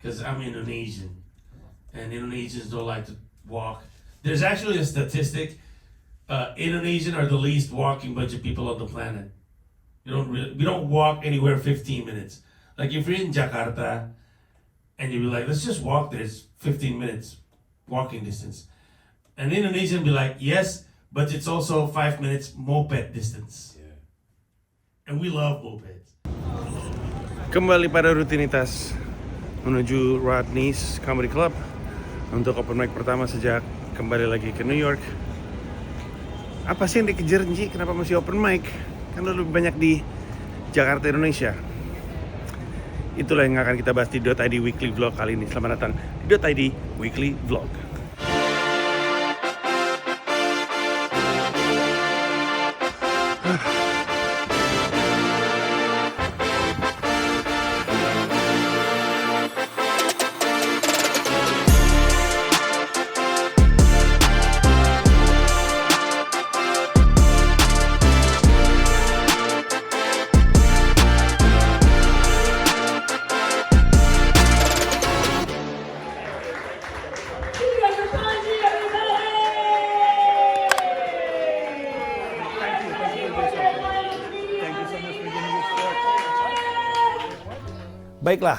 because I'm Indonesian, and Indonesians don't like to walk. There's actually a statistic: Indonesian are the least walking bunch of people on the planet. We don't walk anywhere 15 minutes. Like if you're in Jakarta, and you be like, let's just walk there. It's 15 minutes walking distance. An Indonesian be like, yes, but it's also 5 minutes moped distance. Yeah. And we love mopeds. Kembali pada rutinitas menuju Rodney's Comedy Club untuk open mic pertama sejak kembali lagi ke New York. Apa sih yang dikejar Nji? Kenapa masih open mic? Kan lebih banyak di Jakarta, Indonesia. Itulah yang akan kita bahas di .id Weekly Vlog kali ini. Selamat datang di .id Weekly Vlog. Baiklah,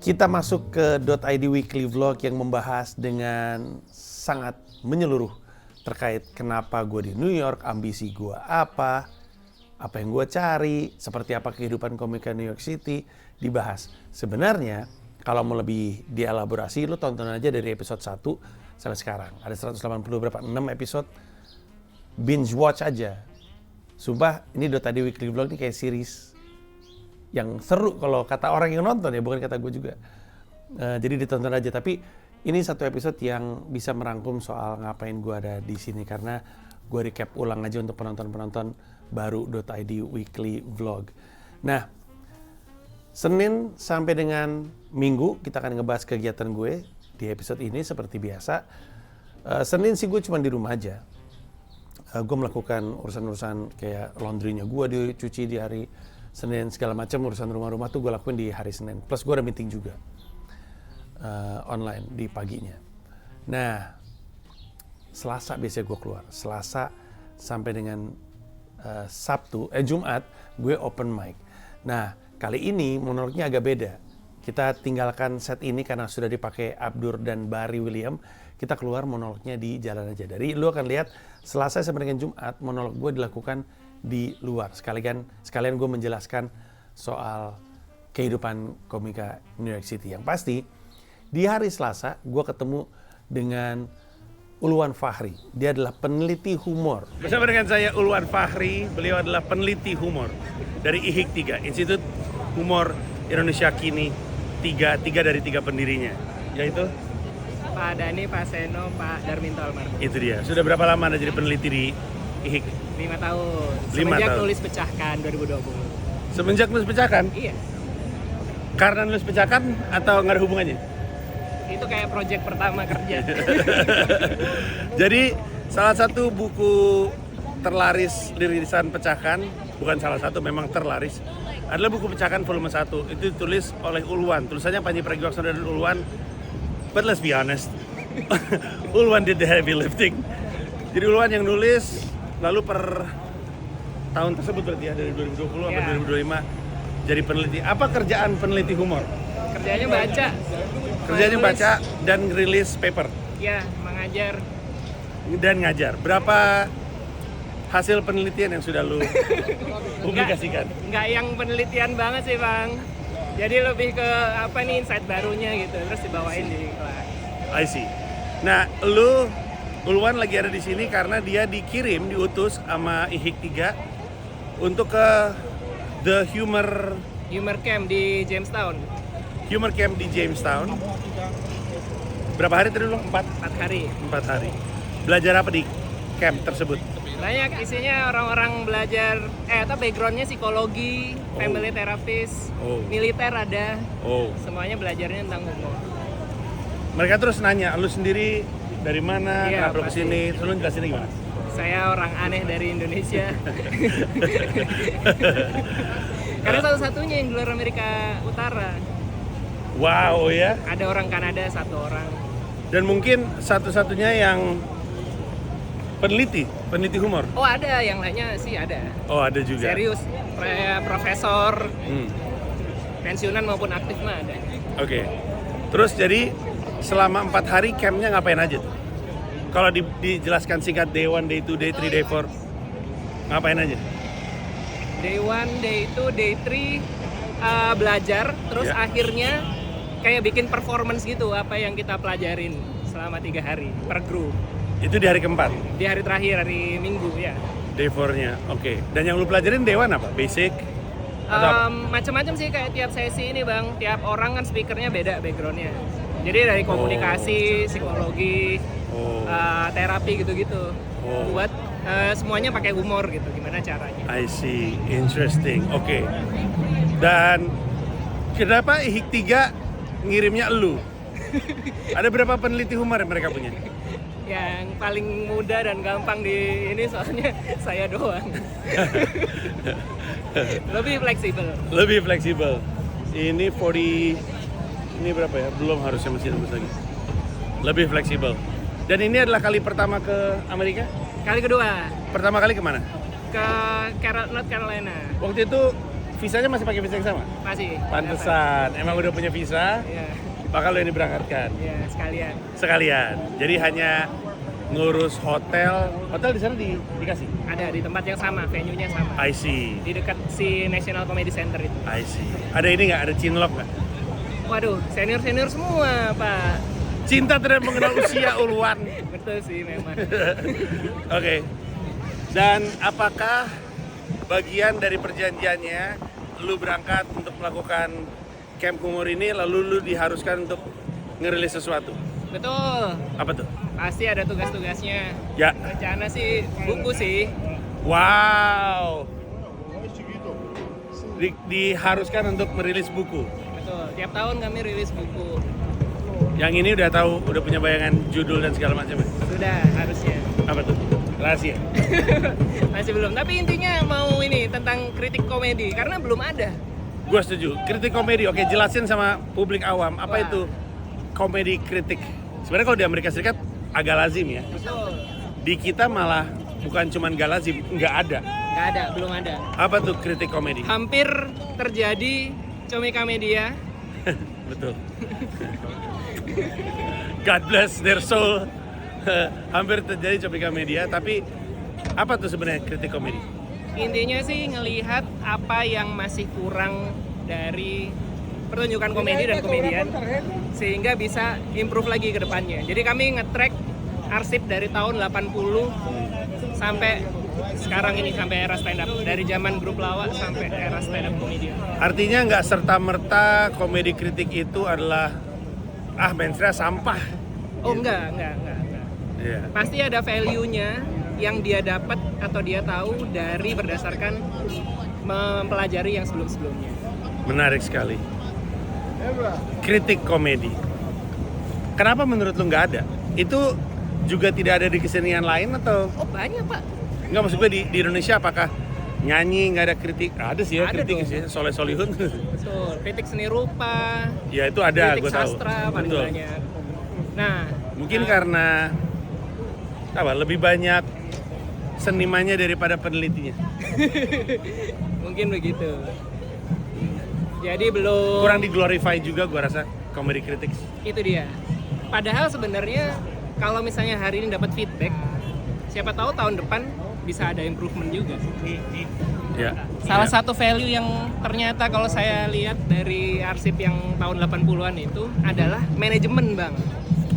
kita masuk ke .id Weekly Vlog yang membahas dengan sangat menyeluruh terkait kenapa gue di New York, ambisi gue apa yang gue cari, seperti apa kehidupan komika New York City, dibahas. Sebenarnya, kalau mau lebih dielaborasi, lu tonton aja dari episode 1 sampai sekarang. Ada 180 berapa? 6 episode, binge watch aja. Sumpah, ini .id Weekly Vlog ini kayak series yang seru kalau kata orang yang nonton ya, bukan kata gue juga. Jadi ditonton aja. Tapi ini satu episode yang bisa merangkum soal ngapain gue ada di sini, karena gue recap ulang aja untuk penonton-penonton baru .id Weekly Vlog. Nah, Senin sampai dengan Minggu kita akan ngebahas kegiatan gue di episode ini seperti biasa. Senin sih gue cuma di rumah aja. Gue melakukan urusan-urusan kayak laundry-nya gue dicuci di hari Senin, segala macam urusan rumah-rumah tuh gue lakuin di hari Senin. Plus gue ada meeting juga online di paginya. Nah, Selasa biasanya gue keluar. Selasa sampai dengan Jumat gue open mic. Nah, kali ini monolognya agak beda. Kita tinggalkan set ini karena sudah dipakai Abdur dan Barry William. Kita keluar monolognya di jalan aja. Dari lu akan lihat Selasa sampai dengan Jumat monolog gue dilakukan di luar. Sekalian gue menjelaskan soal kehidupan komika New York City. Yang pasti di hari Selasa gue ketemu dengan Ulwan Fahri. Dia adalah peneliti humor. Bersama dengan saya Ulwan Fahri. Beliau adalah peneliti humor dari IHIK 3, Institut Humor Indonesia Kini. Tiga dari 3 pendirinya, yaitu Pak Dhani, Pak Seno, Pak Darminto Almarhum. Itu dia. Sudah berapa lama Anda jadi peneliti di IHIK? 5 tahun. 5 Semenjak tahun. nulis pecahkan 2020. Semenjak nulis pecahkan? Iya. Karena nulis pecahkan atau nggak ada hubungannya? Itu kayak proyek pertama kerja. Jadi salah satu buku terlaris rilisan pecahkan, bukan salah satu, memang terlaris, adalah buku pecahkan volume 1. Itu ditulis oleh Ulwan. Tulisannya Panji Pragiwaksono dan Ulwan. But let's be honest, Ulwan did the heavy lifting. Jadi Ulwan yang nulis, lalu per tahun tersebut berarti ya, dari 2020 sampai 2025 jadi peneliti. Apa kerjaan peneliti humor? Kerjanya baca. Kerjanya baca dan rilis paper. Iya, mengajar. Dan ngajar. Berapa hasil penelitian yang sudah lu publikasikan? Nggak yang penelitian banget sih, Bang. Jadi lebih ke apa nih insight barunya gitu, terus dibawain di kelas. I see. Nah, Ulwan lagi ada di sini karena dia diutus sama IHIK 3 untuk ke The Humor Camp di Jamestown. Humor Camp di Jamestown. Berapa hari tadi lu? 4 hari. 4 hari. Belajar apa di camp tersebut? Banyak isinya orang-orang belajar, backgroundnya psikologi, family therapist, militer ada. Semuanya belajarnya tentang humor. Mereka terus nanya, lu sendiri dari mana, Iya, kenapa lu kesini, lu jelasinnya gimana? Saya orang aneh dari Indonesia. Karena satu-satunya yang di luar Amerika Utara. Wow ya. Ada orang Kanada 1 orang. Dan mungkin satu-satunya yang peneliti humor. Oh ada, yang lainnya sih ada. Oh ada juga. Serius, profesor, Hmm. pensiunan maupun aktif mah ada. Oke. Terus jadi selama 4 hari campnya ngapain aja tuh? Kalau dijelaskan singkat, day 1, day 2, day 3, day 4, ngapain aja? Day 1, day 2, day 3 belajar, terus Ya. akhirnya kayak bikin performance gitu apa yang kita pelajarin selama 3 hari per grup. Itu di hari keempat, Di hari terakhir, hari Minggu ya. day 4-nya. Oke. Dan yang lu pelajarin day 1 apa? Basic? Atau apa? Macam-macam sih kayak tiap sesi ini bang, tiap orang kan speakernya beda backgroundnya. Jadi dari komunikasi, psikologi, Oh, terapi gitu-gitu. Oh. Buat semuanya pakai humor gitu, gimana caranya. I see. Interesting. Oke. Dan kenapa IHIK 3 ngirimnya elu? Ada berapa peneliti humor yang mereka punya? Yang paling mudah dan gampang di ini soalnya saya doang. Lebih fleksibel. Lebih fleksibel. Ini 40, ini berapa ya? Belum, harusnya masih tembus lagi. Lebih fleksibel. Dan ini adalah kali pertama ke Amerika? Kali kedua Pertama kali kemana? ke North Carolina. Waktu itu visanya masih pakai visa yang sama? Masih. Pantesan, emang udah punya visa, Iya, bakal lo ini berangkatkan iya sekalian. sekalian. Jadi hanya ngurus hotel di sana dikasih? Ada di tempat yang sama, venue-nya sama. I see, Di dekat si National Comedy Center itu. I see. Ada ini nggak? Ada chinlock nggak? Waduh, senior-senior semua, Pak. Cinta tidak mengenal usia, Ulwan. Betul sih memang. Oke. Dan apakah bagian dari perjanjiannya lu berangkat untuk melakukan camp humor ini lalu lu diharuskan untuk ngerilis sesuatu? Betul. Apa tuh? Pasti ada tugas-tugasnya. Ya. Rencana sih buku sih. Wow. Diharuskan untuk merilis buku. Betul. Tiap tahun kami rilis buku. Yang ini udah tahu, udah punya bayangan judul dan segala macam. Sudah harusnya. Apa tuh? Rahasia. Masih belum. Tapi intinya mau ini tentang kritik komedi karena belum ada. Gua setuju. Kritik komedi. Oke, jelasin sama publik awam apa Wah. itu komedi kritik. Sebenarnya kalau di Amerika Serikat agak lazim ya. Betul. Di kita malah bukan cuman gak lazim, nggak ada. Nggak ada, belum ada. Apa tuh kritik komedi? Hampir terjadi Comika Media. Betul. God bless their soul. Hampir terjadi Comika Media, tapi apa tuh sebenarnya kritik komedi? Intinya sih ngelihat apa yang masih kurang dari pertunjukan komedi dan komedian sehingga bisa improve lagi ke depannya. Jadi kami nge-track arsip dari tahun 80 sampai sekarang ini, sampai era stand up, dari zaman grup lawak sampai era stand up komedian. Artinya nggak serta-merta komedi kritik itu adalah mainstream sampah. Oh enggak. Iya. Pasti ada value-nya yang dia dapat atau dia tahu dari berdasarkan mempelajari yang sebelum-sebelumnya. Menarik sekali. Kritik komedi. Kenapa menurut lu nggak ada? Itu juga tidak ada di kesenian lain atau? Oh banyak pak. Nggak, maksud gue di Indonesia apakah nyanyi nggak ada kritik? Ada sih ya, Ada kritik dong. sih, Soleh Solihun. Betul, kritik seni rupa, Ya itu ada, kritik gue tahu. sastra paling Betul. banyak. Nah, Mungkin karena apa? Lebih banyak senimannya daripada penelitinya. mungkin begitu. Jadi belum. Kurang di-glorify juga gue rasa comedy critics. Itu dia. Padahal sebenarnya kalau misalnya hari ini dapat feedback, siapa tahu tahun depan bisa ada improvement juga. Ya. Salah ya. satu value yang ternyata kalau saya lihat dari arsip yang tahun 80-an itu adalah manajemen, Bang.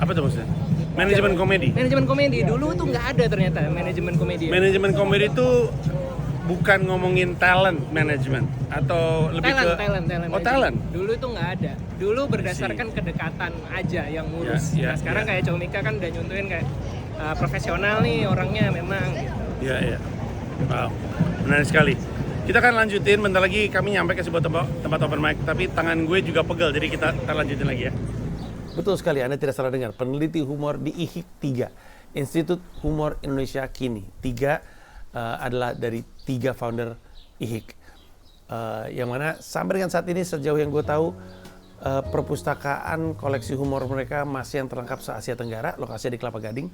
Apa tuh maksudnya? Manajemen komedi. Manajemen komedi dulu tuh nggak ada ternyata manajemen komedi. Manajemen komedi itu bukan ngomongin talent management atau lebih ke talent. Oh, aja. talent. Dulu itu nggak ada. Dulu berdasarkan kedekatan aja yang ngurus. Ya, ya, nah sekarang ya. kayak Comika kan udah nyontoin kayak profesional nih orangnya memang. Iya. Wow. Menarik sekali. Kita akan lanjutin, bentar lagi kami nyampe ke sebuah tempat open mic, tapi tangan gue juga pegel, jadi kita lanjutin lagi ya. Betul sekali, Anda tidak salah dengar. Peneliti humor di IHIK 3, Institut Humor Indonesia Kini. 3 adalah dari 3 founder IHIK. Yang mana sampai dengan saat ini sejauh yang gue tahu, perpustakaan koleksi humor mereka masih yang terlengkap se-Asia Tenggara, lokasinya di Kelapa Gading.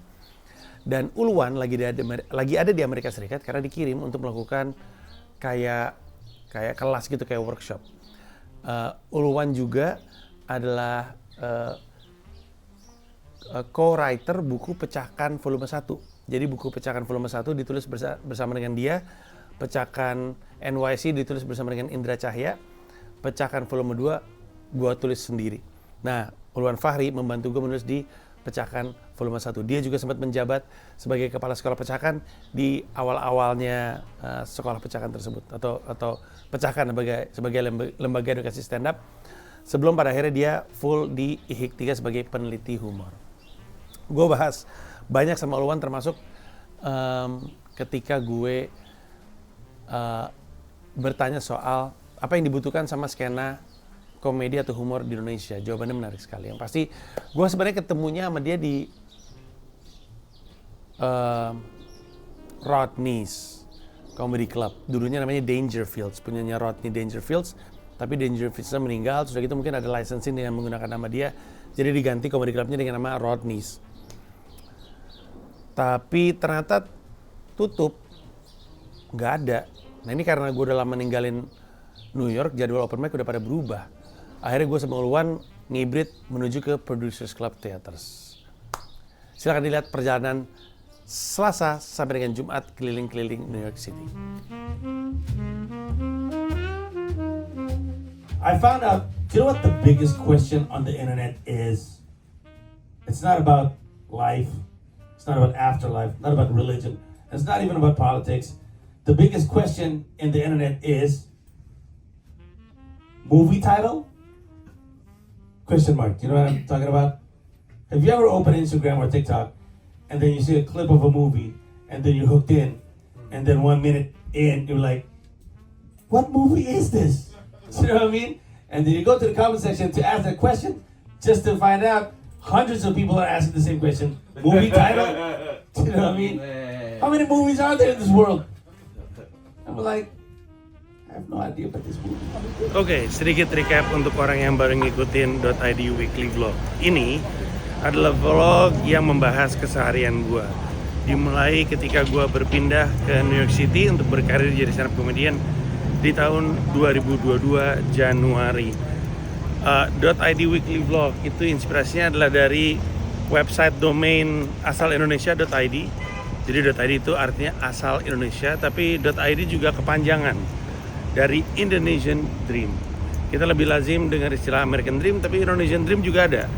Dan Uluwan lagi ada di Amerika Serikat karena dikirim untuk melakukan kayak kelas gitu, kayak workshop. Uluwan juga adalah co-writer buku Pecahkan volume 1. Jadi buku Pecahkan volume 1 ditulis bersama dengan dia, Pecahkan NYC ditulis bersama dengan Indra Cahya, Pecahkan volume 2 gua tulis sendiri. Nah, Uluwan Fahri membantu gue menulis di Pecahkan volume 1. Dia juga sempat menjabat sebagai kepala sekolah Pecahkan di awal-awalnya sekolah Pecahkan tersebut, atau Pecahkan sebagai lembaga edukasi stand up, sebelum pada akhirnya dia full di IHIK 3 sebagai peneliti humor. Gue bahas banyak sama Uluwan, termasuk ketika gue bertanya soal apa yang dibutuhkan sama skena komedi atau humor di Indonesia. Jawabannya menarik sekali. Yang pasti gue sebenarnya ketemunya sama dia di Rodney's Comedy Club. Dulunya namanya Dangerfields, punyanya Rodney Dangerfields. Tapi Dangerfields meninggal, terus gitu mungkin ada licensing dengan menggunakan nama dia. Jadi diganti Comedy Clubnya dengan nama Rodney's. Tapi ternyata tutup, nggak ada. Nah ini karena gue udah lama ninggalin New York, jadwal open mic udah pada berubah. Akhirnya gue sama Uluwan ngibrit menuju ke Producers Club Theaters. Silakan dilihat perjalanan Selasa sampai dengan Jumat keliling-keliling New York City. I found out, do you know what the biggest question on the internet is? It's not about life, it's not about afterlife, not about religion, it's not even about politics. The biggest question in the internet is movie title? Question mark. You know what I'm talking about? Have you ever opened Instagram or TikTok and then you see a clip of a movie and then you're hooked in and then 1 minute in you're like, what movie is this? You know what I mean? And then you go to the comment section to ask that question just to find out hundreds of people are asking the same question. Movie title? You know what I mean? How many movies are there in this world? I'm like, I have no idea about this movie. Oke, sedikit recap untuk orang yang baru ngikutin .id Weekly Vlog. Ini adalah vlog yang membahas keseharian gue. Dimulai ketika gue berpindah ke New York City untuk berkarir jadi stand up comedian di tahun 2022 Januari. .id Weekly Vlog itu inspirasinya adalah dari website domain asal Indonesia.id. Jadi .id itu artinya asal Indonesia, tapi .id juga kepanjangan dari Indonesian Dream. Kita lebih lazim dengan istilah American Dream, tapi Indonesian Dream juga ada.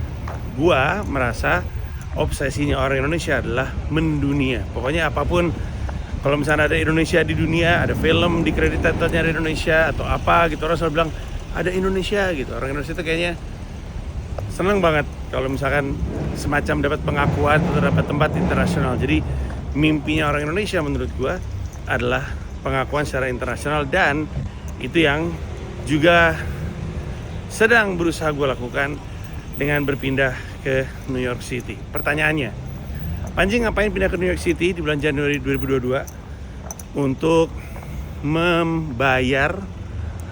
Gua merasa obsesinya orang Indonesia adalah mendunia. Pokoknya apapun, kalau misalnya ada Indonesia di dunia, ada film di kredit titelnya ada Indonesia atau apa gitu, orang selalu bilang ada Indonesia gitu. Orang Indonesia itu kayaknya senang banget kalau misalkan semacam dapat pengakuan atau dapat tempat internasional. Jadi mimpinya orang Indonesia menurut gua adalah pengakuan secara internasional, dan itu yang juga sedang berusaha gue lakukan dengan berpindah ke New York City. Pertanyaannya, Panji ngapain pindah ke New York City di bulan Januari 2022? Untuk membayar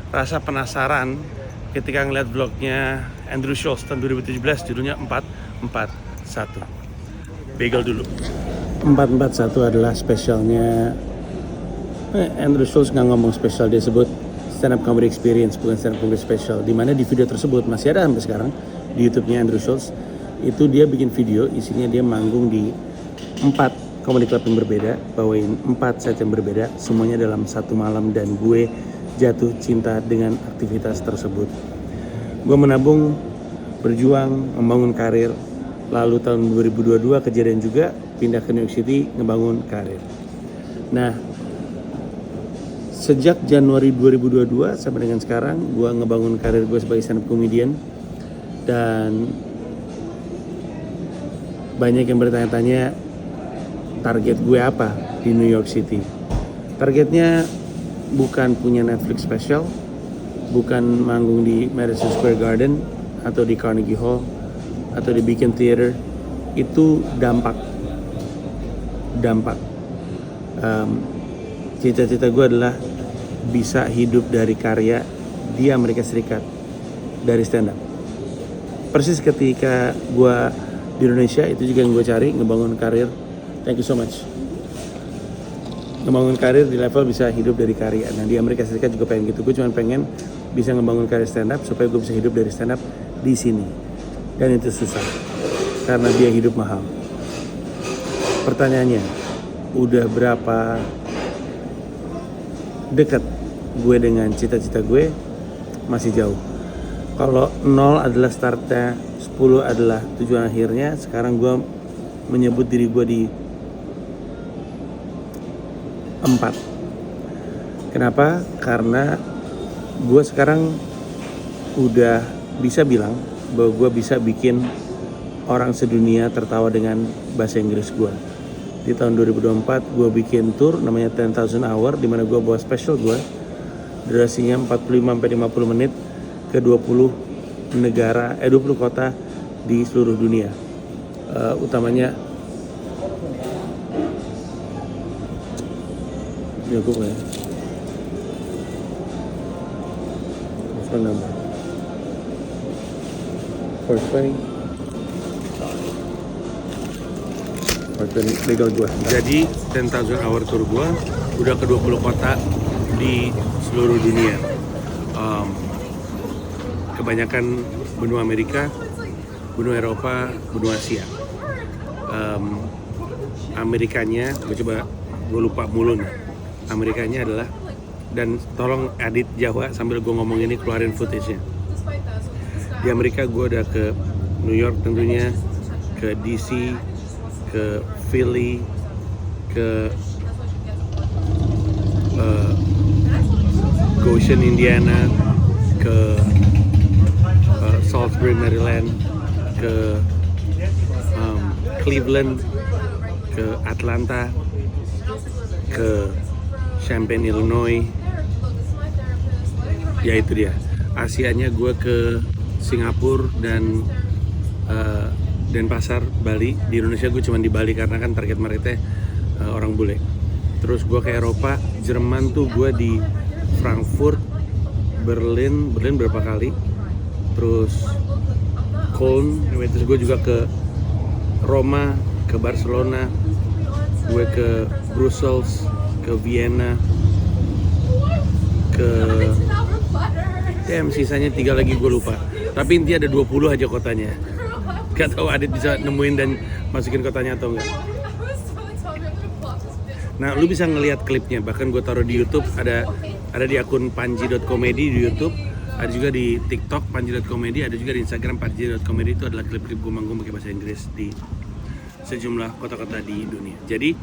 rasa penasaran ketika ngeliat vlognya Andrew Schulz tahun 2017, judulnya 441. Bagel dulu. 441 adalah spesialnya Andrew Schulz nggak ngomong spesial, dia sebut stand up comedy experience, bukan stand up comedy special. Dimana di video tersebut masih ada sampai sekarang di YouTube-nya Andrew Schulz. Itu dia bikin video, isinya dia manggung di 4 comedy club yang berbeda, bawain 4 set yang berbeda, semuanya dalam satu malam, dan gue jatuh cinta dengan aktivitas tersebut. Gue menabung, berjuang, membangun karir. Lalu tahun 2022 kejadian juga, pindah ke New York City, ngebangun karir. Nah, sejak Januari 2022 sampai dengan sekarang, gue ngebangun karir gue sebagai stand up comedian. Dan banyak yang bertanya-tanya target gue apa di New York City. Targetnya bukan punya Netflix special, bukan manggung di Madison Square Garden atau di Carnegie Hall atau di Beacon Theater. Itu dampak. Cita-cita gue adalah bisa hidup dari karya di Amerika Serikat, dari stand up. persis ketika gue di Indonesia, itu juga yang gue cari, ngebangun karir. Thank you so much. Ngebangun karir di level bisa hidup dari karya. Nah di Amerika Serikat juga pengen gitu. Gue cuma pengen bisa ngebangun karir stand up supaya gue bisa hidup dari stand up di sini. Dan itu susah karena biaya hidup mahal. Pertanyaannya, udah berapa dekat gue dengan cita-cita gue? Masih jauh. Kalau 0 adalah startnya, 10 adalah tujuan akhirnya, sekarang gue menyebut diri gue di 4. Kenapa? Karena gue sekarang udah bisa bilang bahwa gue bisa bikin orang sedunia tertawa dengan bahasa Inggris gue. Di tahun 2024 gue bikin tour namanya 10,000 Hour, di mana gue bawa special gue, durasinya 45-50 menit ke 20 negara, 20 kota di seluruh dunia. Utamanya cukup ya. Phone number 420 legal gua. Jadi 10,000 Hour tour gua udah ke 20 kota di seluruh dunia. Kebanyakan benua Amerika, benua Eropa, benua Asia. Amerikanya, gue lupa mulu nih. Amerikanya adalah, dan tolong edit Jawa sambil gue ngomong ini, keluarin footage-nya. Di Amerika gue udah ke New York tentunya, ke DC, ke Philly, ke Goshen, Indiana, ke Salisbury, Maryland, ke Cleveland, ke Atlanta, ke Champaign, Illinois. Ya itu dia. Asianya gue ke Singapura dan Denpasar, Bali. Di Indonesia gue cuma di Bali karena kan target marketnya orang bule. Terus gue ke Eropa, Jerman tuh gue di Frankfurt, Berlin berapa kali. Terus Köln, terus gue juga ke Roma, ke Barcelona, gue ke Brussels, ke Vienna, ke sisanya 3 lagi gue lupa. Tapi intinya ada 20 aja kotanya. Gak tahu Adit bisa nemuin dan masukin kotanya atau enggak. Nah, lu bisa ngelihat klipnya, bahkan gue taruh di YouTube, ada di akun panji.comedy di YouTube, ada juga di TikTok panji.comedy, ada juga di Instagram panji.comedy. Itu adalah klip-klip gue manggung pakai bahasa Inggris di sejumlah kota-kota di dunia. Jadi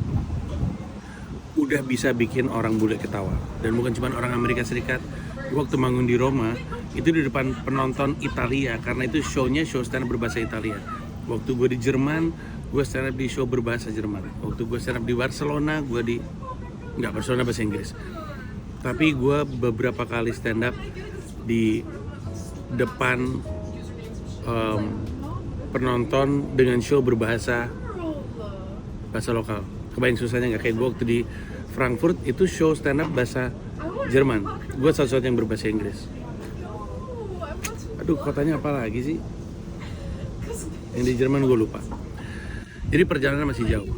udah bisa bikin orang bule ketawa, dan bukan cuma orang Amerika Serikat. Waktu manggung di Roma itu di depan penonton Italia, karena itu show stand up berbahasa Italia. Waktu gue di Jerman, gue stand up di show berbahasa Jerman. Waktu gue stand up di Barcelona, Barcelona bahasa Inggris. Tapi gue beberapa kali stand up di depan penonton dengan show berbahasa lokal. Kebayang susahnya nggak? Kayak gue waktu di Frankfurt itu show stand up bahasa Jerman. Gue satu-satunya yang berbahasa Inggris. Aduh, kotanya apa lagi sih? Yang di Jerman gue lupa. Jadi perjalanan masih jauh.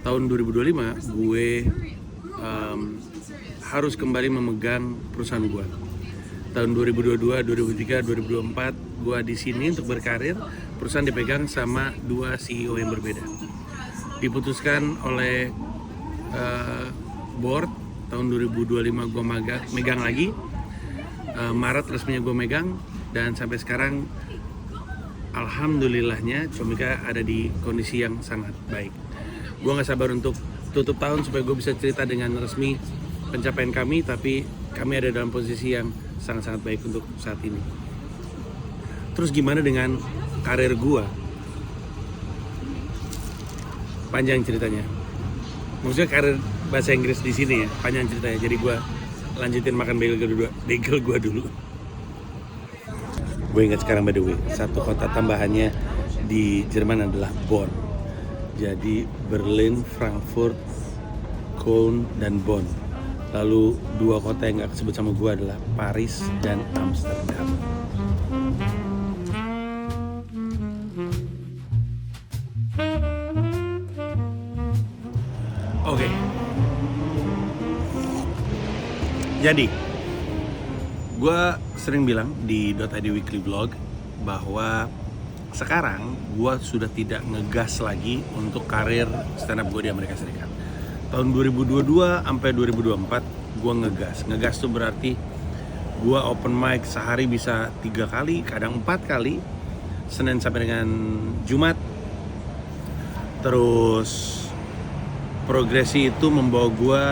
Tahun 2025 gue harus kembali memegang perusahaan gue. Tahun 2022, 2023, 2024 gue di sini untuk berkarir. Perusahaan dipegang sama 2 CEO yang berbeda. Diputuskan oleh board tahun 2025 gue megang lagi. Maret resminya gue megang, dan sampai sekarang alhamdulillahnya Comika ada di kondisi yang sangat baik. Gue gak sabar untuk tutup tahun supaya gue bisa cerita dengan resmi pencapaian kami, tapi kami ada dalam posisi yang sangat-sangat baik untuk saat ini. Terus gimana dengan karir gue? Panjang ceritanya. Maksudnya karir bahasa Inggris di sini ya, panjang ceritanya. Jadi gue lanjutin makan bagel gue dulu. Gue ingat sekarang, by the way, satu kota tambahannya di Jerman adalah Bonn. Jadi Berlin, Frankfurt, Köln, dan Bonn. Lalu 2 kota yang gak kesebut sama gue adalah Paris dan Amsterdam. Jadi, gue sering bilang di .id Weekly Vlog bahwa sekarang gue sudah tidak ngegas lagi untuk karir stand up gue di Amerika Serikat. Tahun 2022 sampai 2024 gue ngegas. Ngegas tuh berarti gue open mic sehari bisa 3 kali, kadang 4 kali, Senin sampai dengan Jumat. Terus progresi itu membawa gue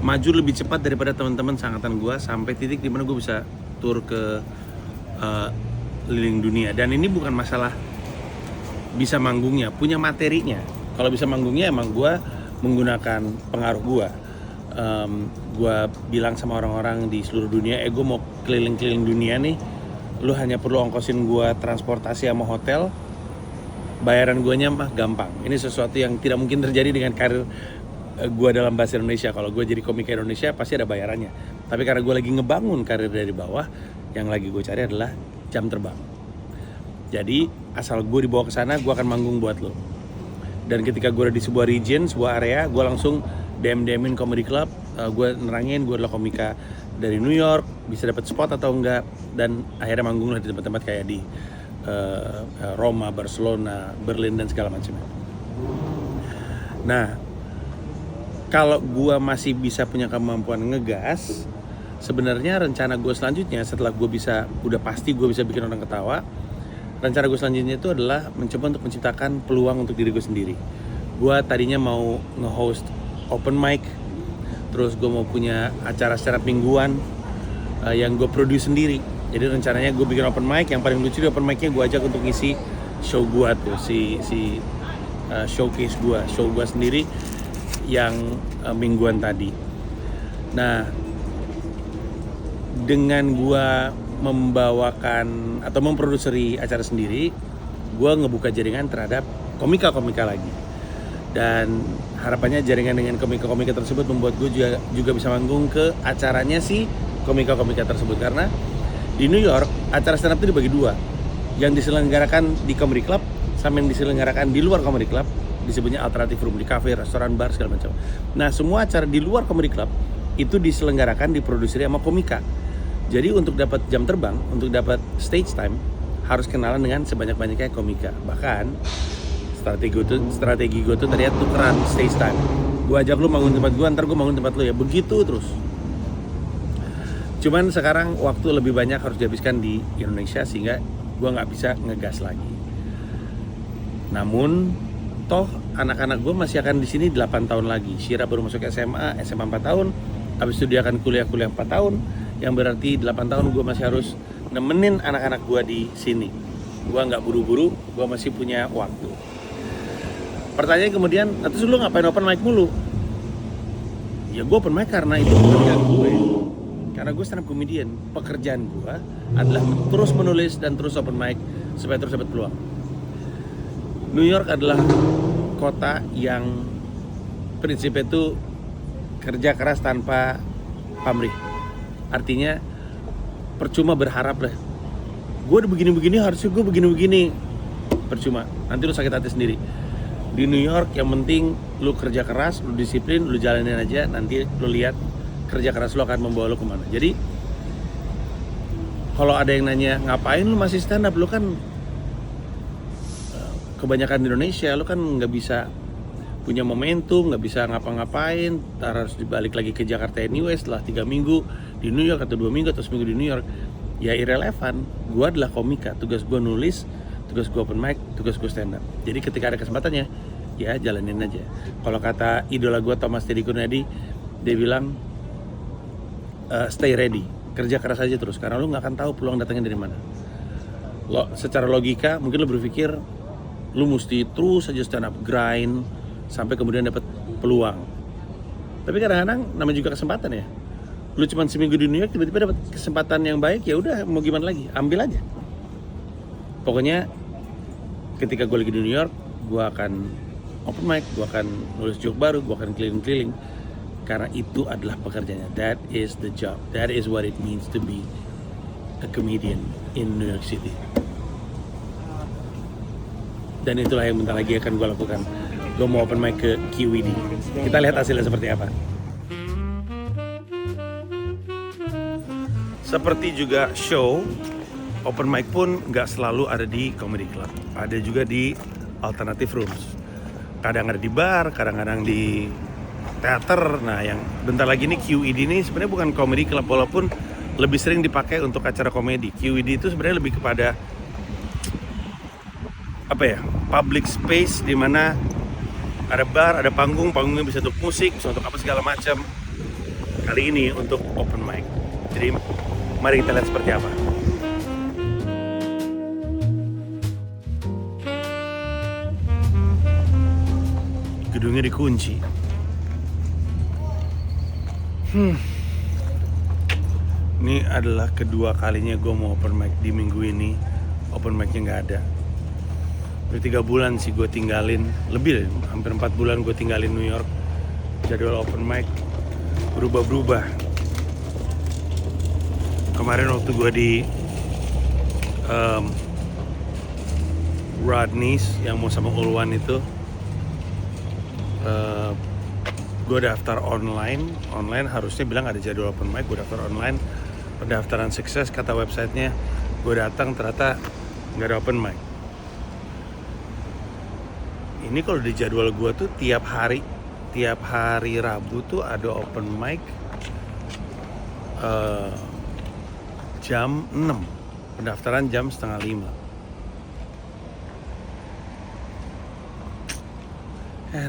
maju lebih cepat daripada teman-teman seangkatan gue sampai titik dimana gue bisa tur ke keliling dunia. Dan ini bukan masalah bisa manggungnya, punya materinya. Kalau bisa manggungnya emang gue menggunakan pengaruh gue. Gue bilang sama orang-orang di seluruh dunia, gue mau keliling-keliling dunia nih, lu hanya perlu ongkosin gue transportasi sama hotel, bayaran guanya mah gampang. Ini sesuatu yang tidak mungkin terjadi dengan karir gue dalam bahasa Indonesia. Kalau gue jadi komika Indonesia pasti ada bayarannya. Tapi karena gue lagi ngebangun karir dari bawah, yang lagi gue cari adalah jam terbang. Jadi asal gue dibawa ke sana, gue akan manggung buat lo. Dan ketika gue ada di sebuah region, sebuah area, gue langsung DM-in comedy club. Gue nerangin gue adalah komika dari New York, bisa dapat spot atau enggak. Dan akhirnya manggung lah di tempat-tempat kayak di Roma, Barcelona, Berlin dan segala macamnya. Nah, kalau gue masih bisa punya kemampuan ngegas, sebenarnya rencana gue selanjutnya setelah gue bisa, udah pasti gue bisa bikin orang ketawa, rencana gue selanjutnya itu adalah mencoba untuk menciptakan peluang untuk diri gue sendiri. Gue tadinya mau nge-host open mic, terus gue mau punya acara secara mingguan yang gue produce sendiri. Jadi rencananya gue bikin open mic, yang paling lucu di open mic-nya gue ajak untuk ngisi show gue tuh, showcase gue, show gue sendiri yang mingguan tadi. Nah, dengan gue membawakan atau memproduksi acara sendiri, gue ngebuka jaringan terhadap komika-komika lagi. Dan harapannya jaringan dengan komika-komika tersebut membuat gue juga bisa manggung ke acaranya si komika-komika tersebut. Karena di New York, acara stand up itu dibagi dua. Yang diselenggarakan di comedy club sama yang diselenggarakan di luar comedy club, disebutnya alternative room, di cafe, restoran, bar, segala macam. Nah, semua acara di luar comedy club itu diselenggarakan, diproduksi sama komika. Jadi untuk dapat jam terbang, untuk dapat stage time, harus kenalan dengan sebanyak-banyaknya komika. Bahkan strategi gue tuh ternyata tukeran stage time. Gue ajak lu bangun tempat gue, ntar gue bangun tempat lu ya. Begitu terus. Cuman sekarang waktu lebih banyak harus dihabiskan di Indonesia sehingga gue nggak bisa ngegas lagi. Namun toh anak-anak gue masih akan di sini 8 tahun lagi. Syira baru masuk SMA 4 tahun. Habis itu dia akan kuliah 4 tahun. Yang berarti 8 tahun gue masih harus nemenin anak-anak gue di sini. Gue nggak buru-buru, gue masih punya waktu. Pertanyaan kemudian, terus lu ngapain open mic mulu? Ya gue open mic karena itu pekerjaan gue. Karena gue stand up comedian, pekerjaan gue adalah terus menulis dan terus open mic supaya terus dapat peluang. New York adalah kota yang prinsipnya itu kerja keras tanpa pamrih. Artinya percuma berharap lah. Gue udah begini-begini, harusnya gue begini-begini. Percuma, nanti lu sakit hati sendiri. Di New York yang penting lu kerja keras, lu disiplin, lu jalanin aja. Nanti lu lihat kerja keras lu akan membawa lu kemana. Jadi kalau ada yang nanya ngapain lu masih stand up, lu kan kebanyakan di Indonesia, lu kan nggak bisa punya momentum, nggak bisa ngapa-ngapain, harus dibalik lagi ke Jakarta anyway setelah 3 minggu di New York atau 2 minggu atau seminggu di New York. Ya irrelevan, gue adalah komika, tugas gue nulis, tugas gue open mic, tugas gue stand up. Jadi ketika ada kesempatannya, ya jalanin aja. Kalau kata idola gue Thomas Teddy Kurniadi, dia bilang stay ready, kerja keras aja terus, karena lu nggak akan tahu peluang datangnya dari mana. Secara logika mungkin lu berpikir lu mesti terus aja stand up grind sampai kemudian dapat peluang. Tapi kadang-kadang namanya juga kesempatan ya. Lu cuma seminggu di New York tiba-tiba dapat kesempatan yang baik, ya udah mau gimana lagi, ambil aja. Pokoknya ketika gue lagi di New York, gue akan open mic, gue akan nulis joke baru, gue akan keliling-keliling. Karena itu adalah pekerjaannya. That is the job. That is what it means to be a comedian in New York City. Dan itulah yang bentar lagi akan gue lakukan. Gue mau open mic ke QED. Kita lihat hasilnya seperti apa. Seperti juga show, open mic pun nggak selalu ada di comedy club. Ada juga di alternative rooms. Kadang ada di bar, kadang-kadang di teater. Nah, yang bentar lagi ini QED ini sebenarnya bukan comedy club, walaupun lebih sering dipakai untuk acara komedi. QED itu sebenarnya lebih kepada apa ya? Public space di mana ada bar, ada panggung, panggungnya bisa untuk musik, bisa untuk apa segala macam. Kali ini untuk open mic. Jadi mari kita lihat seperti apa. Gedungnya dikunci. Ini adalah kedua kalinya gue mau open mic di minggu ini. Open mic-nya nggak ada. Udah 3 bulan sih gue tinggalin, lebih deh, hampir 4 bulan gue tinggalin New York. Jadwal open mic berubah-berubah. Kemarin waktu gue di Rodney's yang mau sama Ulwan itu, gue daftar online harusnya bilang ada jadwal open mic. Gue daftar online, pendaftaran sukses kata websitenya. Gue datang ternyata nggak ada open mic. Ini kalau di jadwal gue tuh tiap hari Rabu tuh ada open mic jam 6, pendaftaran jam 4:30.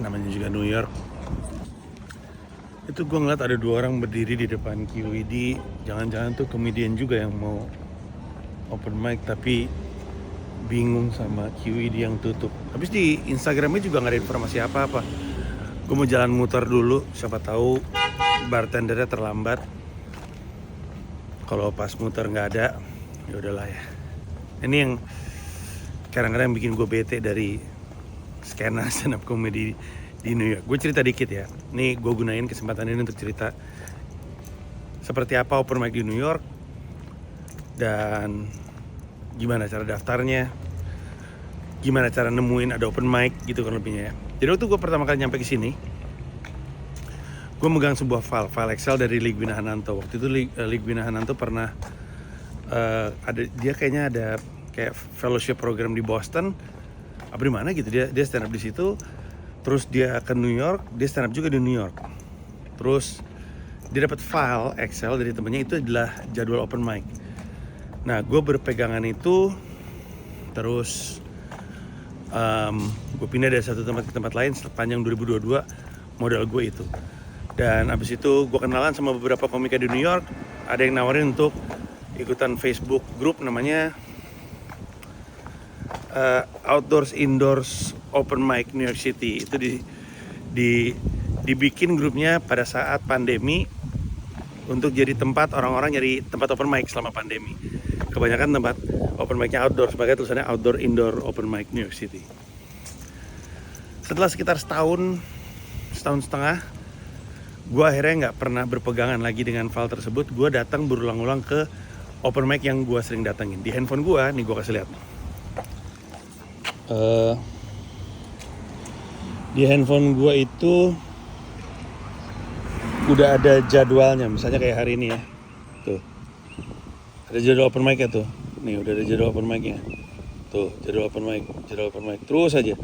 Namanya juga New York. Itu gue ngeliat ada 2 orang berdiri di depan QED. Jangan-jangan tuh komedian juga yang mau open mic, tapi bingung sama QED yang tutup. Habis di Instagramnya juga nggak ada informasi apa-apa. Gue mau jalan muter dulu, siapa tahu bartendernya terlambat. Kalau pas muter nggak ada, ya udahlah ya. Ini yang kadang-kadang bikin gue bete dari skena stand up comedy di New York. Gue cerita dikit ya. Nih gue gunain kesempatan ini untuk cerita seperti apa open mic di New York dan gimana cara daftarnya, gimana cara nemuin ada open mic gitu kan lebihnya ya. Jadi waktu gue pertama kali nyampe ke sini, gue megang sebuah file Excel dari Ligwina Hananto. Waktu itu Ligwina Hananto pernah dia kayaknya ada kayak fellowship program di Boston, apa di mana gitu, dia stand up di situ. Terus dia ke New York, dia stand up juga di New York. Terus dia dapat file Excel dari temennya, itu adalah jadwal open mic. Nah, gue berpegangan itu, terus gue pindah dari satu tempat ke tempat lain sepanjang 2022, modal gue itu. Dan abis itu gue kenalan sama beberapa komika di New York. Ada yang nawarin untuk ikutan Facebook group namanya Outdoors Indoors Open Mic New York City. Itu dibikin grupnya pada saat pandemi untuk jadi tempat orang-orang nyari tempat open mic selama pandemi. Kebanyakan tempat open mic-nya outdoor, sebagai tulisannya Outdoor Indoor Open Mic New York City. Setelah sekitar setahun setengah, gue akhirnya nggak pernah berpegangan lagi dengan file tersebut. Gue datang berulang-ulang ke open mic yang gue sering datengin. Di handphone gue, nih gue kasih lihat. Di handphone gue itu udah ada jadwalnya, misalnya kayak hari ini ya. Tuh. Ada jadwal open mic ya tuh. Nih udah ada jadwal open mic-nya. Tuh, jadwal open mic. Terus aja.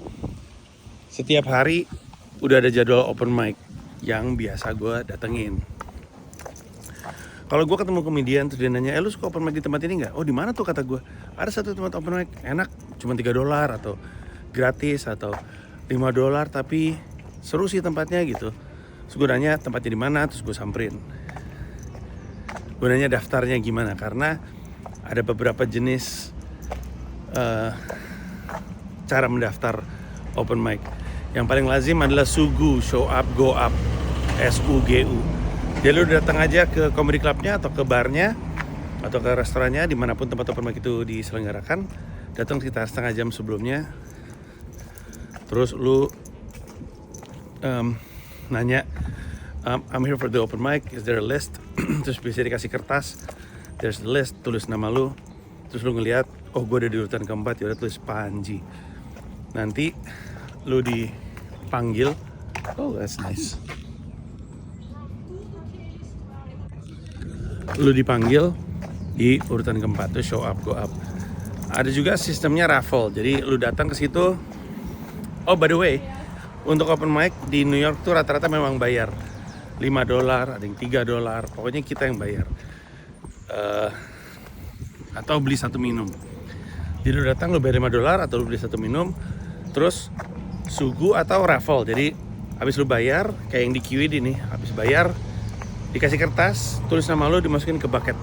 Setiap hari udah ada jadwal open mic yang biasa gue datengin. Kalau gue ketemu komedian terus dia nanya, lu suka open mic di tempat ini nggak? Oh, di mana tuh, kata gue. Ada satu tempat open mic enak, cuma $3 atau gratis atau $5, tapi seru sih tempatnya gitu. Terus gue nanya tempatnya di mana, terus gue samperin. Gue nanya daftarnya gimana, karena ada beberapa jenis cara mendaftar open mic. Yang paling lazim adalah SUGU, show up, go up, SUGU. Jadi lu datang aja ke comedy clubnya atau ke barnya atau ke restorannya, dimanapun tempat open mic itu diselenggarakan. Datang sekitar setengah jam sebelumnya. Terus lu nanya, I'm here for the open mic, is there a list? Terus bisa dikasih kertas, there's the list, tulis nama lu. Terus lu ngeliat, oh gue ada di urutan keempat, ya udah tulis Panji. Nanti lu dipanggil. Oh, that's nice. Lu dipanggil di urutan keempat tuh show up, go up. Ada juga sistemnya raffle, jadi lu datang ke situ. Oh by the way, untuk open mic di New York tuh rata-rata memang bayar $5, ada yang $3, pokoknya kita yang bayar. Atau beli satu minum. Jadi lu datang lu bayar $5 atau lu beli satu minum, terus sugu atau raffle. Jadi habis lu bayar, kayak yang di QED nih, habis bayar dikasih kertas, tulis nama lu, dimasukin ke bucket.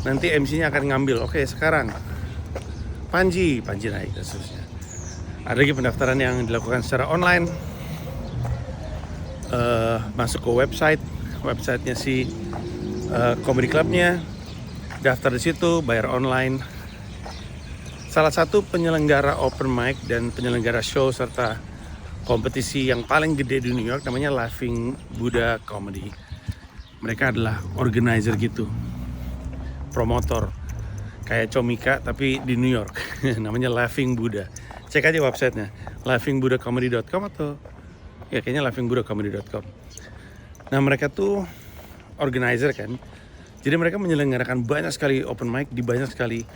Nanti MC-nya akan ngambil. Oke, sekarang Panji naik dan seterusnya. Ada lagi pendaftaran yang dilakukan secara online. Masuk ke websitenya si comedy clubnya, daftar di situ, bayar online. Salah satu penyelenggara open mic dan penyelenggara show serta kompetisi yang paling gede di New York namanya Laughing Buddha Comedy. Mereka adalah organizer gitu, promotor kayak Comika tapi di New York. Namanya Laughing Buddha. Cek aja websitenya, laughingbuddhacomedy.com atau ya kayaknya laughingbuddhacomedy.com. Nah mereka tuh organizer kan, jadi mereka menyelenggarakan banyak sekali open mic di banyak sekali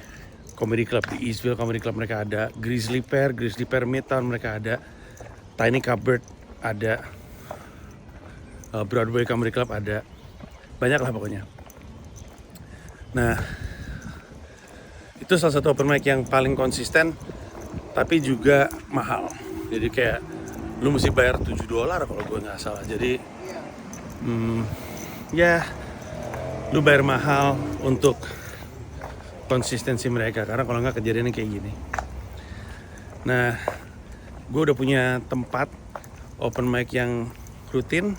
comedy club. Di Eastville Comedy Club mereka ada, Grizzly Pear Midtown mereka ada, Tiny Cupboard ada, Broadway Comedy Club ada, banyak lah pokoknya. Nah itu salah satu open mic yang paling konsisten tapi juga mahal. Jadi kayak lu mesti bayar $7 kalau gue nggak salah. Jadi ya lu bayar mahal untuk konsistensi mereka, karena kalau nggak kejadiannya kayak gini. Nah gue udah punya tempat open mic yang rutin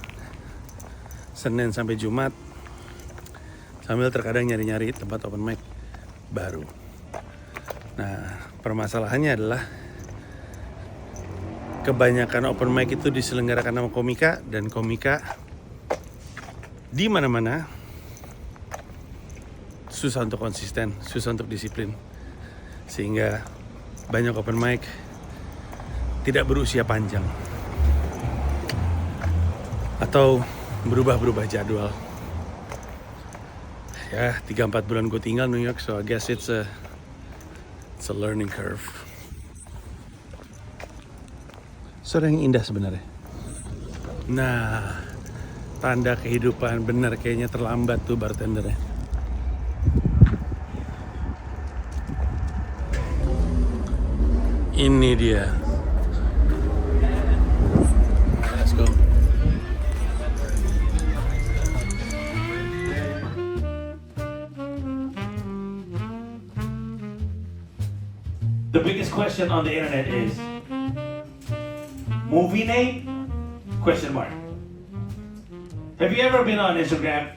Senin sampai Jumat, sambil terkadang nyari-nyari tempat open mic baru. Nah permasalahannya adalah kebanyakan open mic itu diselenggarakan sama komika, dan komika di mana-mana susah untuk konsisten, susah untuk disiplin, sehingga banyak open mic tidak berusia panjang atau berubah-berubah jadwal. Ya 3-4 bulan gue tinggal New York, so I guess it's a learning curve. Suara yang indah sebenarnya. Nah, tanda kehidupan benar, kayaknya terlambat tuh bartendernya. Ini dia. Let's go. The biggest question on the internet is movie name? Question mark. Have you ever been on Instagram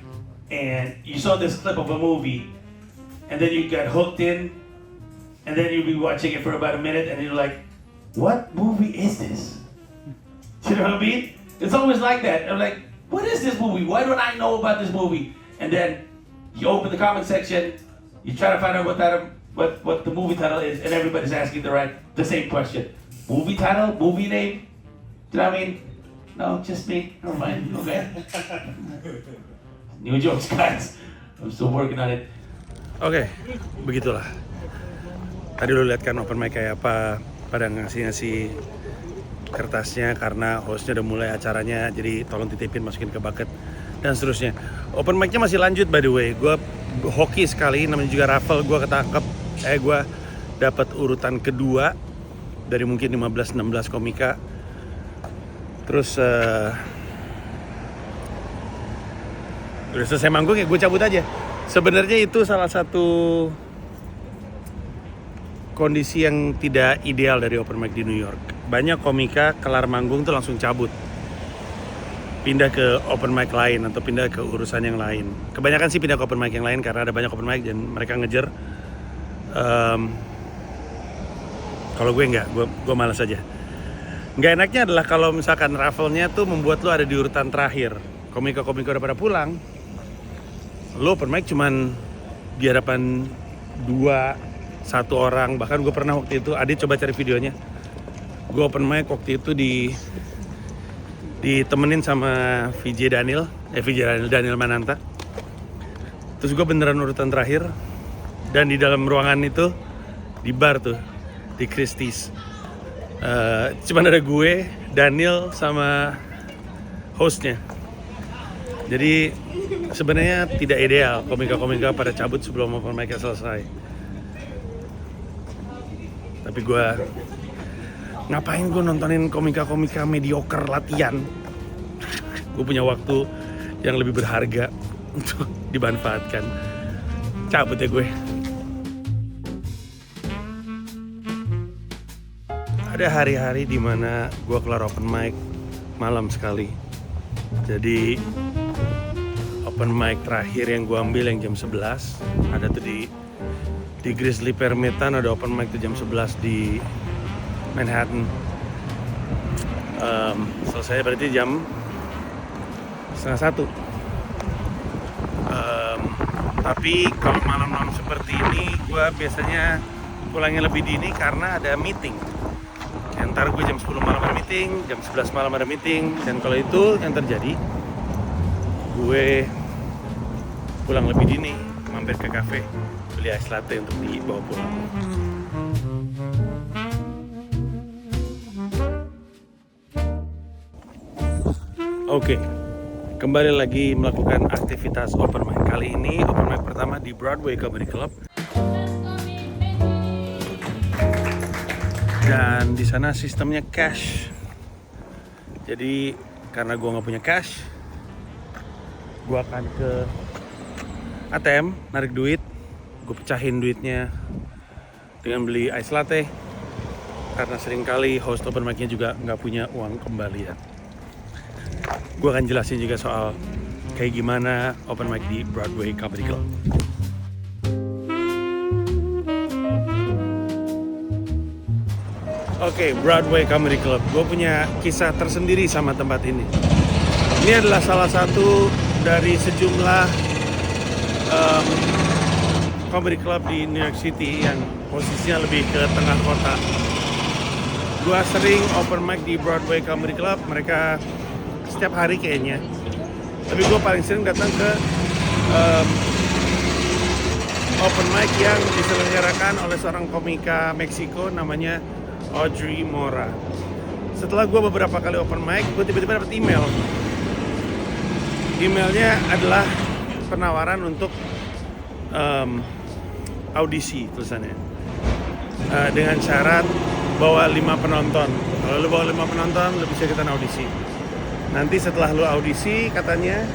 and you saw this clip of a movie and then you got hooked in and then you'll be watching it for about a minute and you're like, what movie is this? You know what I mean? It's always like that. I'm like, what is this movie? Why don't I know about this movie? And then you open the comment section, you try to find out what the movie title is, and everybody's asking the same question. Movie title? Movie name? Do you know what I mean? No, just me. Never mind. Okay. New jokes, guys. I'm still working on it. Oke, begitulah. Tadi lo lihat kan open mic kayak apa, pada ngasih kertasnya karena hostnya udah mulai acaranya, jadi tolong titipin, masukin ke bucket dan seterusnya. Open mic-nya masih lanjut by the way. Gue hoki sekali, namanya juga raffle. Gue ketangkep, gue dapat urutan kedua dari mungkin 15-16 komika. Terus udah selesai manggung ya gue cabut aja. Sebenarnya itu salah satu kondisi yang tidak ideal dari open mic di New York. Banyak komika kelar manggung tuh langsung cabut, pindah ke open mic lain atau pindah ke urusan yang lain. Kebanyakan sih pindah ke open mic yang lain karena ada banyak open mic dan mereka ngejar. Kalau gue enggak, gue malas aja. Nggak enaknya adalah kalau misalkan raffle-nya tuh membuat lo ada di urutan terakhir. Komika-komika udah pada pulang, lo open mic cuman di hadapan 1 orang. Bahkan gue pernah waktu itu, Adit coba cari videonya, gue open mic waktu itu ditemenin sama Daniel Mananta. Terus gue beneran urutan terakhir, Dan di dalam ruangan itu, di bar tuh, di Christie's, cuman ada gue, Daniel, sama hostnya. Jadi sebenarnya tidak ideal komika-komika pada cabut sebelum open mic selesai. Tapi gue ngapain gue nontonin komika-komika mediocre latihan? Gue punya waktu yang lebih berharga untuk dimanfaatkan. Cabut ya gue. Ada hari-hari dimana gue kelar open mic malam sekali. Jadi open mic terakhir yang gue ambil yang jam 11, ada tuh di Grizzly Permetan, ada open mic tuh jam 11 di Manhattan. Selesai berarti jam 12:30. Tapi kalau malam-malam seperti ini gue biasanya pulangnya lebih dini karena ada meeting. Ntar gue jam 10 malam ada meeting, jam 11 malam ada meeting, dan kalau itu yang terjadi, gue pulang lebih dini, mampir ke kafe, beli ice latte untuk dibawa pulang. Oke, kembali lagi melakukan aktivitas open mic. Kali ini open mic pertama di Broadway Comedy Club. Dan di sana sistemnya cash. Jadi karena gue nggak punya cash, gue akan ke ATM narik duit. Gue pecahin duitnya dengan beli ice latte. Karena seringkali host open mic-nya juga nggak punya uang kembalian. Gue akan jelasin juga soal kayak gimana open mic di Broadway Comedy Club. Oke, Broadway Comedy Club. Gue punya kisah tersendiri sama tempat ini. Ini adalah salah satu dari sejumlah comedy club di New York City yang posisinya lebih ke tengah kota. Gue sering open mic di Broadway Comedy Club. Mereka setiap hari kayaknya. Tapi gue paling sering datang ke open mic yang diselenggarakan oleh seorang komika Meksiko namanya Audrey Mora. Setelah gue beberapa kali open mic, gue tiba-tiba dapat email. Emailnya adalah penawaran untuk audisi tulisannya. Dengan syarat bawa 5 penonton. Kalau lu bawa 5 penonton, lu bisa ikutan audisi. Nanti setelah lu audisi, katanya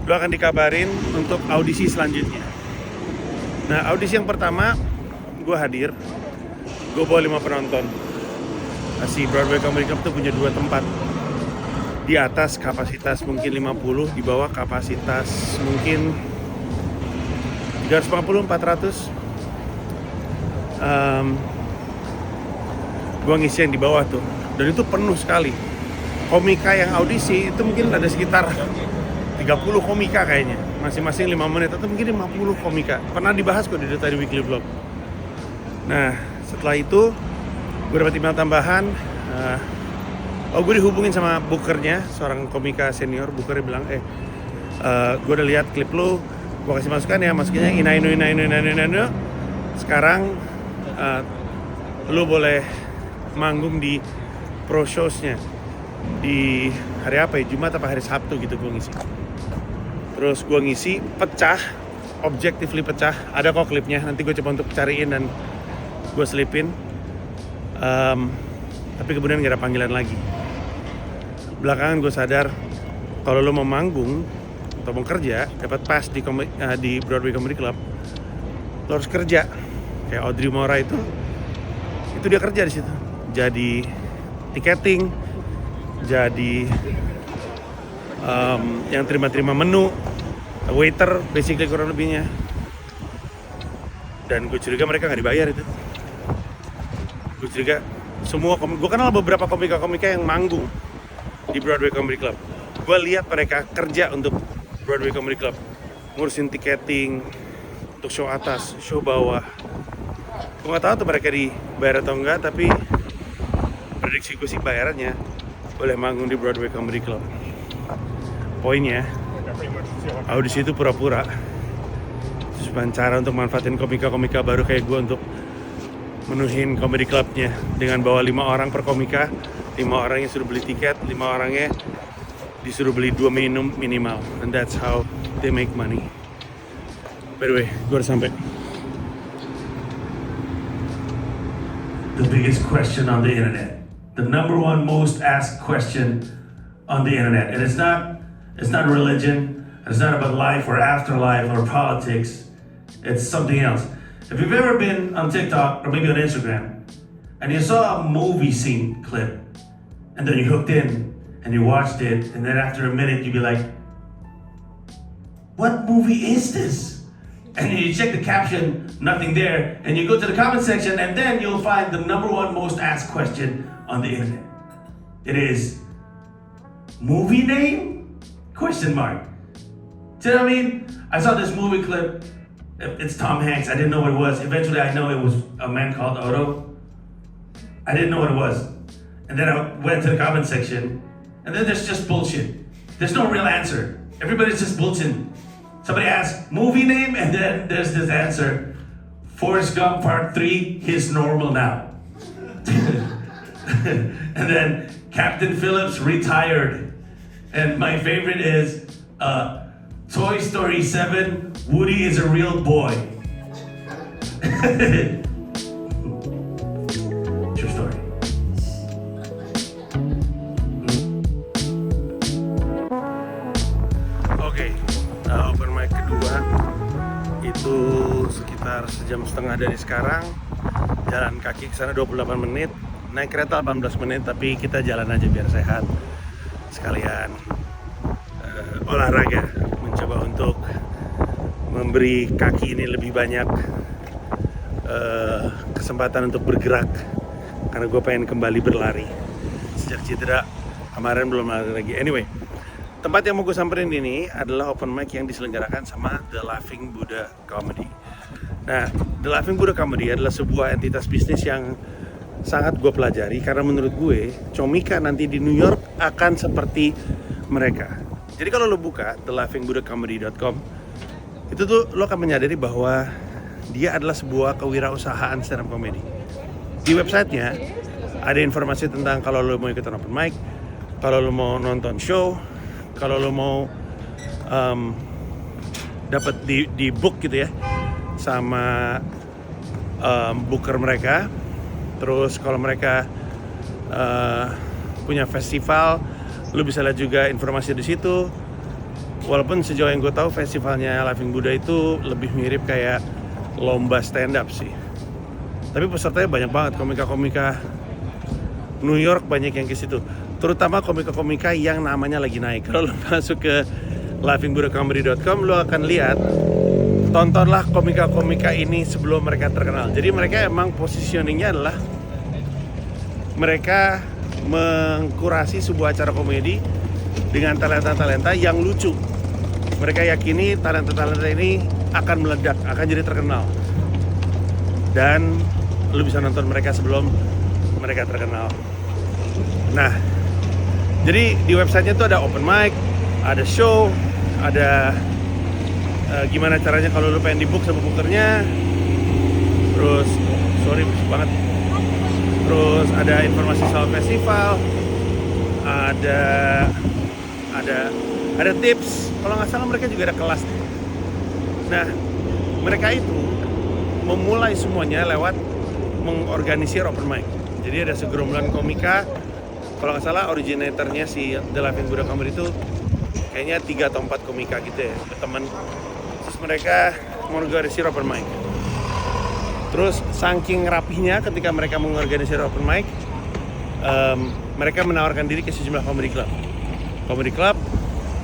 lu akan dikabarin untuk audisi selanjutnya. Nah, audisi yang pertama gue hadir, gue bawa 5 penonton. Si Broadway Comedy Club tuh punya 2 tempat. Di atas kapasitas mungkin 50, di bawah kapasitas mungkin 350, 400. Gue ngisi yang di bawah tuh, dan itu penuh sekali. Komika yang audisi itu mungkin ada sekitar 30 komika kayaknya, masing-masing 5 menit atau mungkin 50 komika. Pernah dibahas kok di Dot ID Weekly Vlog. Nah, setelah itu gue dapat email tambahan. Gue dihubungin sama bookernya, seorang komika senior. Bookernya bilang, gue udah lihat klip lu, gue kasih masukan ya, masukannya ina. Sekarang lu boleh manggung di pro shows-nya di hari apa ya, Jumat apa hari Sabtu gitu. Gue ngisi. Terus gue ngisi, pecah, objectively pecah. Ada kok klipnya, nanti gue coba untuk cariin dan gue selipin. Tapi kemudian gak ada panggilan lagi. Belakangan gue sadar kalau lo mau manggung atau mau kerja, dapat pass di Broadway Comedy Club, lo harus kerja. Kayak Audrey Mora itu dia kerja di situ. Jadi tiketing, jadi yang terima menu, waiter, basically kurang lebihnya. Dan gue curiga mereka nggak dibayar itu. Gue curiga semua gue kenal beberapa komika-komika yang manggung di Broadway Comedy Club. Gue lihat mereka kerja untuk Broadway Comedy Club, ngurusin tiketing untuk show atas, show bawah. Gue nggak tahu tuh mereka dibayar atau enggak, tapi prediksi gue sih bayarannya boleh manggung di Broadway Comedy Club. Poinnya, audisi itu pura-pura. Cuman cara untuk manfaatin komika-komika baru kayak gue untuk menuhin comedy clubnya dengan bawa 5 orang per komika. 5 orangnya suruh beli tiket, 5 orangnya disuruh beli 2 minum minimal. And that's how they make money. By the way, gue udah sampai. The biggest question on the internet. The number one most asked question on the internet. And it's not religion. It's not about life or afterlife or politics. It's something else. If you've ever been on TikTok or maybe on Instagram and you saw a movie scene clip and then you hooked in and you watched it and then after a minute you'd be like, what movie is this? And you check the caption, nothing there, and you go to the comment section and then you'll find the number one most asked question on the internet. It is, movie name? Question mark. Do you know what I mean? I saw this movie clip. It's Tom Hanks. I didn't know what it was. Eventually, I know it was A Man Called Otto. I didn't know what it was. And then I went to the comment section, and then there's just bullshit. There's no real answer. Everybody's just bullshitting. Somebody asked, movie name? And then there's this answer. Forrest Gump Part 3, His Normal Now. And then Captain Phillips retired. And my favorite is, Toy Story 7, Woody is a real boy. True story. Oke, open mic kedua itu sekitar sejam setengah dari sekarang. Jalan kaki ke sana 28 menit, naik kereta 18 menit, tapi kita jalan aja biar sehat. Sekalian olahraga, mencoba untuk memberi kaki ini lebih banyak kesempatan untuk bergerak karena gue pengen kembali berlari. Sejak cedera kemarin belum lari lagi. Anyway, tempat yang mau gue samperin ini adalah open mic yang diselenggarakan sama The Laughing Buddha Comedy. Nah, The Laughing Buddha Comedy adalah sebuah entitas bisnis yang sangat gue pelajari karena menurut gue komika nanti di New York akan seperti mereka. Jadi kalau lo buka thelaughingbuddhacomedy.com, itu tuh lo akan menyadari bahwa dia adalah sebuah kewirausahaan stand up comedy. Di websitenya ada informasi tentang kalau lo mau ikutan open mic, kalau lo mau nonton show, kalau lo mau dapat di book gitu ya sama booker mereka. Terus kalau mereka punya festival, lu bisa lihat juga informasi di situ. Walaupun sejauh yang gue tahu festivalnya Laughing Buddha itu lebih mirip kayak lomba stand up sih. Tapi pesertanya banyak banget, komika-komika New York banyak yang ke situ. Terutama komika-komika yang namanya lagi naik. Kalau lu masuk ke laughingbuddhacomedy.com, lu akan lihat, tontonlah komika-komika ini sebelum mereka terkenal. Jadi mereka emang positioningnya adalah mereka mengkurasi sebuah acara komedi dengan talenta-talenta yang lucu. Mereka yakini talenta-talenta ini akan meledak, akan jadi terkenal. Dan lu bisa nonton mereka sebelum mereka terkenal. Nah, jadi di websitenya tuh ada open mic, ada show, ada gimana caranya kalau lu pengen di book sama bookernya. Terus, sorry berisik banget. Terus ada informasi soal festival, ada tips. Kalau nggak salah mereka juga ada kelas. Nah, mereka itu memulai semuanya lewat mengorganisir open mic. Jadi ada segerombolan komika. Kalau nggak salah originatornya si The Laughing Buddha Comedy itu kayaknya 3 atau 4 komika gitu ya, teman. Terus mereka mengorganisir open mic. Terus saking rapihnya ketika mereka mengorganisir open mic, mereka menawarkan diri ke sejumlah comedy club. Comedy club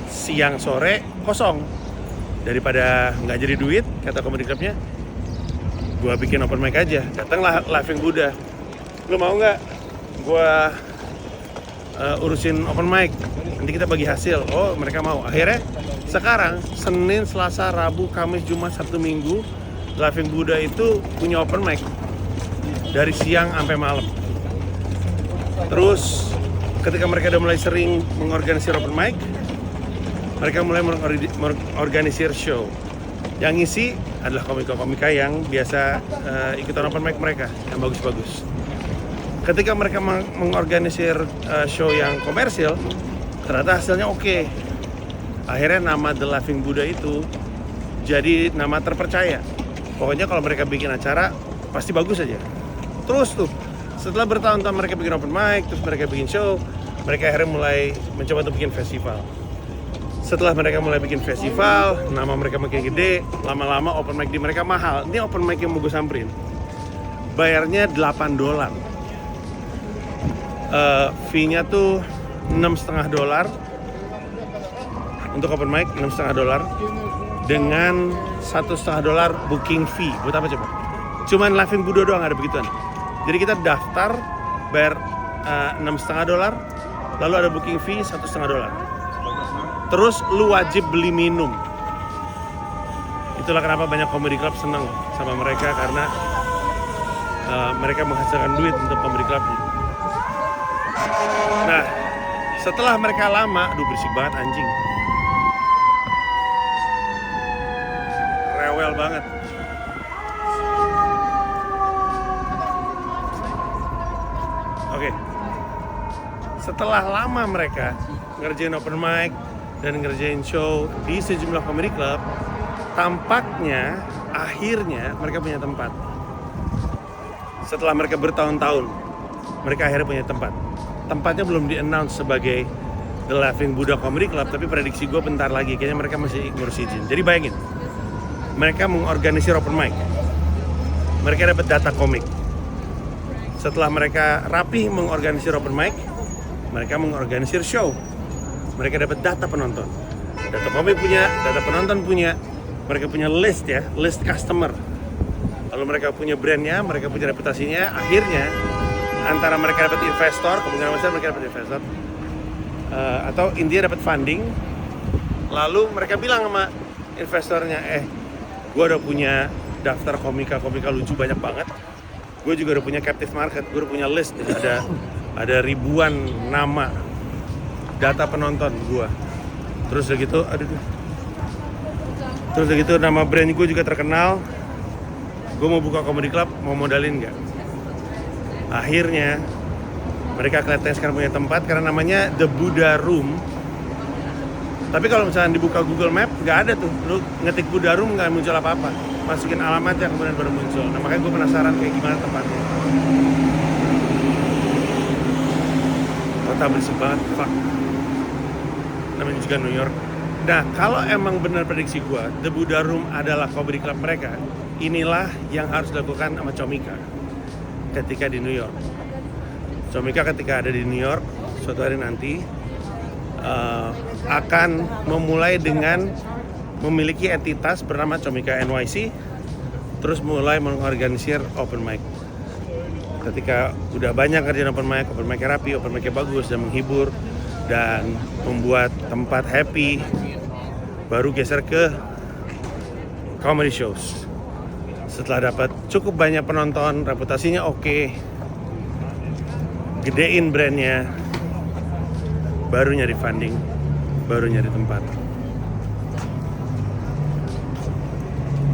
siang sore kosong. Daripada nggak jadi duit, kata comedy clubnya, gua bikin open mic aja. Datanglah Laughing Buddha. Lu mau nggak? Gua urusin open mic. Nanti kita bagi hasil. Oh, mereka mau. Akhirnya sekarang Senin, Selasa, Rabu, Kamis, Jumat, Sabtu, Minggu, Laughing Buddha itu punya open mic dari siang sampai malam. Terus ketika mereka udah mulai sering mengorganisir open mic, mereka mulai mengorganisir show. Yang ngisi adalah komika-komika yang biasa ikutan open mic mereka, yang bagus-bagus. Ketika mereka mengorganisir show yang komersil, ternyata hasilnya oke. Akhirnya nama The Laughing Buddha itu jadi nama terpercaya. Pokoknya kalau mereka bikin acara, pasti bagus aja. Terus tuh, setelah bertahun-tahun mereka bikin open mic, terus mereka bikin show, mereka akhirnya mulai mencoba untuk bikin festival. Setelah mereka mulai bikin festival, nama mereka makin gede, lama-lama open mic di mereka mahal. Ini open mic yang mau gue samperin. Bayarnya $8. Fee-nya tuh $6,5 untuk open mic, $6,5 dengan $1,5 booking fee. Buat apa coba? Cuman Laughing Buddha doang ada begituan. Jadi kita daftar, bayar $6,5, lalu ada booking fee $1,5. Terus lu wajib beli minum. Itulah kenapa banyak comedy club seneng sama mereka, karena mereka menghasilkan duit untuk comedy clubnya. Nah, setelah mereka lama, aduh berisik banget anjing. Rewel banget. Oke. Setelah lama mereka ngerjain open mic dan ngerjain show di sejumlah comedy club, tampaknya akhirnya mereka punya tempat. Setelah mereka bertahun-tahun, mereka akhirnya punya tempat. Tempatnya belum di-announce sebagai The Laughing Buddha Comedy Club, tapi prediksi gue bentar lagi, kayaknya mereka masih ngurus izin. Jadi bayangin, mereka mengorganisir open mic, mereka dapat data komik. Setelah mereka rapih mengorganisir open mic, mereka mengorganisir show. Mereka dapat data penonton, data komik punya, data penonton punya, mereka punya list ya, list customer. Lalu mereka punya brandnya, mereka punya reputasinya. Akhirnya antara mereka dapat investor, kemungkinan besar mereka dapat investor, atau intinya dapat funding. Lalu mereka bilang sama investornya, gue udah punya daftar komika lucu banyak banget. Gue juga udah punya captive market, gue udah punya list, ada ribuan nama, data penonton gue. Terus udah gitu, terus udah gitu nama brand gue juga terkenal. Gue mau buka comedy club, mau modalin nggak? Akhirnya mereka kelihatannya sekarang punya tempat karena namanya The Buddha Room. Tapi kalau misalnya dibuka Google Map, nggak ada tuh. Lu ngetik Buddha Room nggak muncul apa-apa. Masukin alamatnya kemudian baru muncul. Nah makanya gue penasaran kayak gimana tempatnya. Kota berisik banget, fuck. Namanya juga New York. Nah kalau emang benar prediksi gue, The Buddha Room adalah comedy club mereka, inilah yang harus dilakukan sama Comika ketika di New York. Comika ketika ada di New York suatu hari nanti akan memulai dengan memiliki entitas bernama Comika NYC, terus mulai mengorganisir open mic. Ketika udah banyak kerjaan open mic rapi, open mic bagus dan menghibur dan membuat tempat happy, baru geser ke comedy shows. Setelah dapat cukup banyak penonton, reputasinya oke, gedein brandnya, baru nyari funding, baru nyari tempat.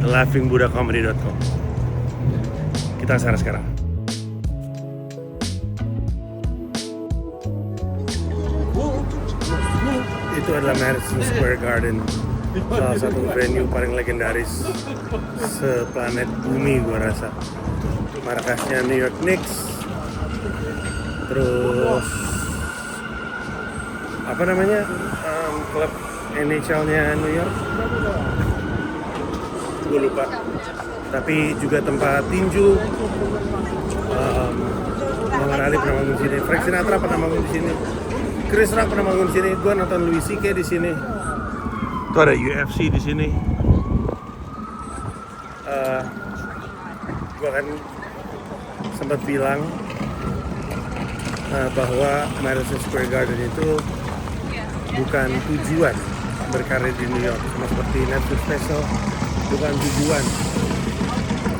TheLaughingBuddhaComedy.com. Kita kesana sekarang. Itu adalah Madison Square Garden, salah satu venue paling legendaris seplanet bumi gua rasa. Markasnya New York Knicks. Terus apa namanya, klub NHL-nya New York, gue lupa. Tapi juga tempat tinju. Muhammad Ali pernah manggung di sini, Frank Sinatra pernah manggung di sini, Chris Rock pernah manggung di sini. Gue nonton Louis C.K. di sini. Tuh ada UFC di sini. Gue kan sempat bilang bahwa Madison Square Garden itu bukan tujuan berkarir di New York, sama seperti Netflix special, bukan tujuan,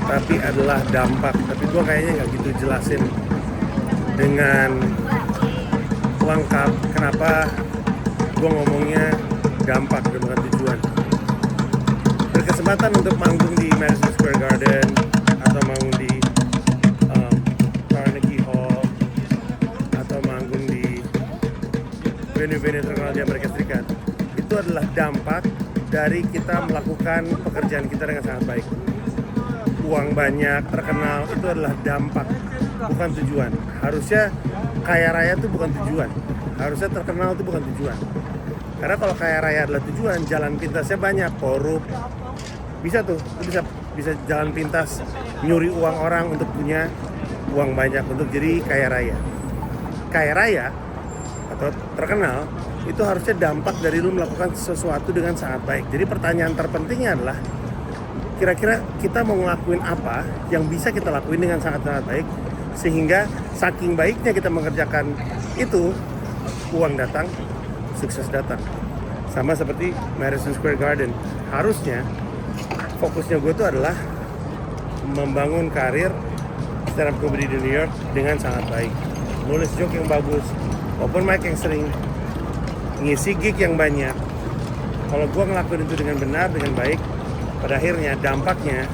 tapi adalah dampak. Tapi gue kayaknya nggak gitu jelasin dengan lengkap kenapa gue ngomongnya dampak dan bukan tujuan. berkesempatan untuk manggung di Madison Square Garden atau manggung di Carnegie Hall atau manggung di venue-venue terkenal di Amerika Serikat, itu adalah dampak dari kita melakukan pekerjaan kita dengan sangat baik. Uang banyak, terkenal, itu adalah dampak, bukan tujuan. Harusnya kaya raya itu bukan tujuan, harusnya terkenal itu bukan tujuan. Karena kalau kaya raya adalah tujuan, jalan pintasnya banyak, korup, bisa tuh, itu bisa jalan pintas nyuri uang orang untuk punya uang banyak untuk jadi kaya raya. Kaya raya atau terkenal itu harusnya dampak dari lu melakukan sesuatu dengan sangat baik. Jadi pertanyaan terpentingnya adalah kira-kira kita mau ngelakuin apa yang bisa kita lakuin dengan sangat-sangat baik sehingga saking baiknya kita mengerjakan itu, uang datang, sukses datang. Sama seperti Madison Square Garden, harusnya fokusnya gue tuh adalah membangun karir stand up comedy di New York dengan sangat baik, nulis joke yang bagus, open mic yang sering, ngisi gig yang banyak. Kalau gue ngelakuin itu dengan benar, dengan baik, pada akhirnya dampaknya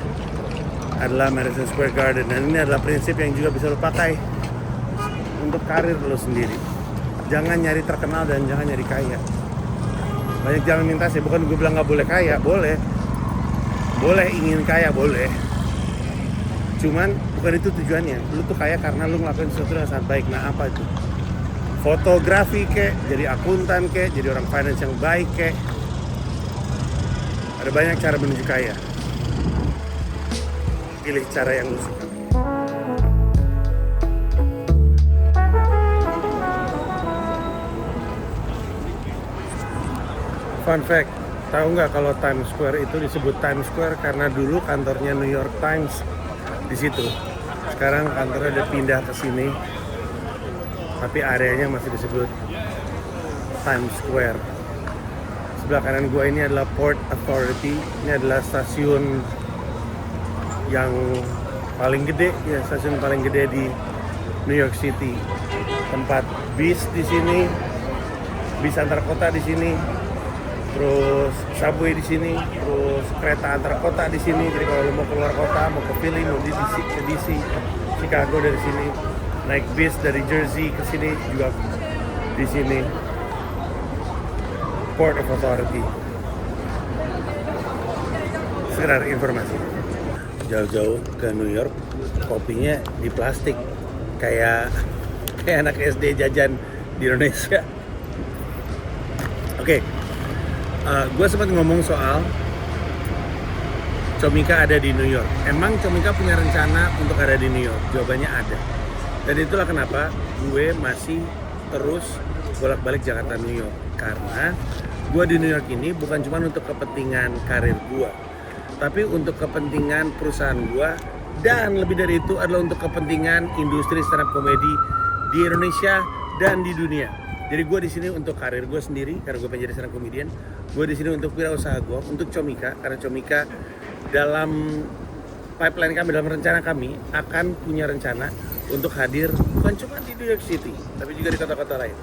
adalah Madison Square Garden. Dan ini adalah prinsip yang juga bisa lo pakai untuk karir lo sendiri. Jangan nyari terkenal dan jangan nyari kaya. Banyak jalan pintas ya, bukan gue bilang gak boleh kaya, boleh ingin kaya, boleh. Cuman bukan itu tujuannya. Lu tuh kaya karena lu ngelakuin sesuatu yang sangat baik. Nah, apa itu? Fotografi kek, jadi akuntan kek, jadi orang finance yang baik kek. Ada banyak cara menuju kaya. Pilih cara yang lu suka. Fun fact, tahu nggak kalau Times Square itu disebut Times Square karena dulu kantornya New York Times di situ. Sekarang kantornya udah pindah ke sini, tapi areanya masih disebut Times Square. Sebelah kanan gua ini adalah Port Authority. Ini adalah stasiun yang paling gede, ya stasiun paling gede di New York City. Tempat bis di sini, bis antar kota di sini, terus subway di sini, terus kereta antar kota di sini. Jadi kalau lu mau keluar kota, mau ke Philly, mau ke DC, Chicago dari sini, naik bis dari Jersey ke sini juga di sini. Port of Authority. Sekedar informasi. Jauh-jauh ke New York, kopinya di plastik kayak anak SD jajan di Indonesia. Oke. Gue sempat ngomong soal Comika ada di New York. Emang Comika punya rencana untuk ada di New York? Jawabannya ada. Dan itulah kenapa gue masih terus bolak-balik Jakarta New York. Karena gue di New York ini bukan cuma untuk kepentingan karir gue, tapi untuk kepentingan perusahaan gue, dan lebih dari itu adalah untuk kepentingan industri stand up comedy di Indonesia dan di dunia. Jadi gue di sini untuk karir gue sendiri, karena gue pengen jadi stand up comedian. Gue di sini untuk wirausaha gue, untuk Comika, karena Comika dalam pipeline kami, dalam rencana kami akan punya rencana untuk hadir bukan cuma di New York City, tapi juga di kota-kota lain.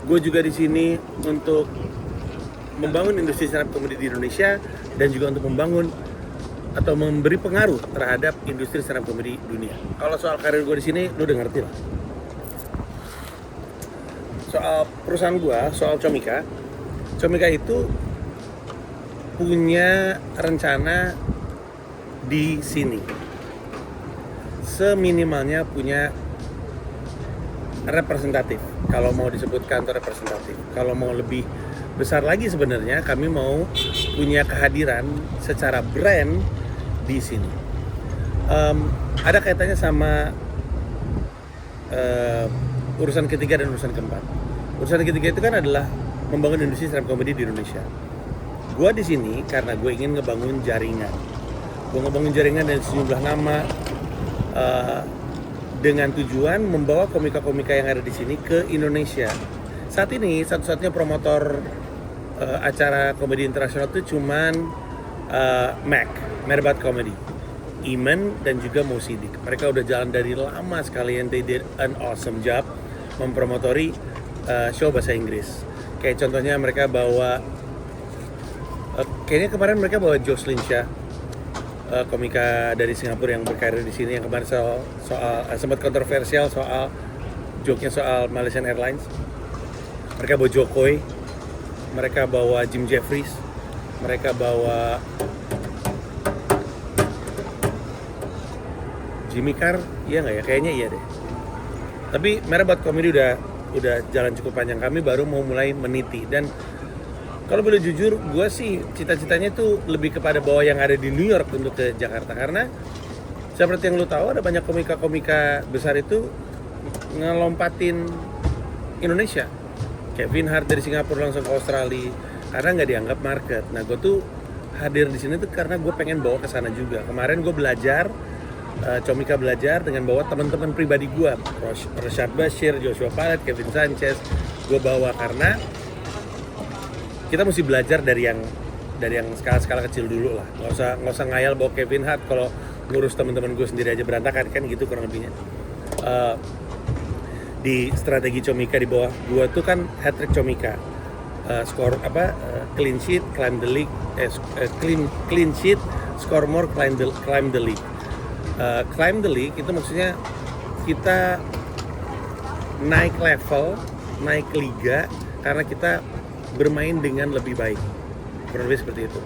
Gue juga di sini untuk membangun industri stand up comedy di Indonesia dan juga untuk membangun atau memberi pengaruh terhadap industri stand up comedy dunia. Kalau soal karir gue di sini, lu udah ngerti lah. Soal perusahaan gue, soal Comika itu punya rencana di sini. Seminimalnya punya representatif. Kalau mau disebut kantor representatif. Kalau mau lebih besar lagi sebenarnya kami mau punya kehadiran secara brand di sini. Ada kaitannya sama urusan ketiga dan urusan keempat. Urusan ketiga itu kan adalah membangun industri stand up comedy di Indonesia. Gua di sini karena gue ingin ngebangun jaringan. Gue ngebangun jaringan dari sejumlah nama dengan tujuan membawa komika-komika yang ada di sini ke Indonesia. Saat ini satu-satunya promotor acara komedi internasional itu cuman Merbat Comedy, Iman dan juga Mo Sidik. Mereka udah jalan dari lama sekali and they did an awesome job mempromotori show bahasa Inggris. Kayak contohnya mereka bawa Kayaknya kemarin mereka bawa Jocelyn Shah, komika dari Singapura yang berkarir di sini, yang kemarin soal sempat kontroversial soal joke-nya soal Malaysian Airlines. Mereka bawa Jokowi, mereka bawa Jim Jeffries, mereka bawa Jimmy Carr, iya nggak ya? Kayaknya iya deh. Tapi Merabat Komedi udah jalan cukup panjang. Kami baru mau mulai meniti, dan kalau boleh jujur, gue sih cita-citanya tuh lebih kepada bawa yang ada di New York untuk ke Jakarta, karena seperti yang lu tahu ada banyak komika-komika besar itu ngelompatin Indonesia. Kevin Hart dari Singapura langsung ke Australia karena nggak dianggap market. Nah, gue tuh hadir di sini tuh karena gue pengen bawa ke sana juga. Kemarin gue belajar, Comika belajar dengan bawa teman-teman pribadi gue, Rashad Bashir, Joshua Palet, Kevin Sanchez. Gue bawa karena kita mesti belajar dari yang skala-skala kecil dulu lah. Nggak usah ngayal bawa Kevin Hart kalau ngurus teman-teman gue sendiri aja berantakan, kan gitu kurang lebihnya. Di strategi Comika di bawah gue tuh kan hat-trick Comika, clean sheet, climb the league, clean sheet, score more, climb the league. Climb the league itu maksudnya kita naik level, naik liga karena kita bermain dengan lebih baik, kurang lebih seperti itu.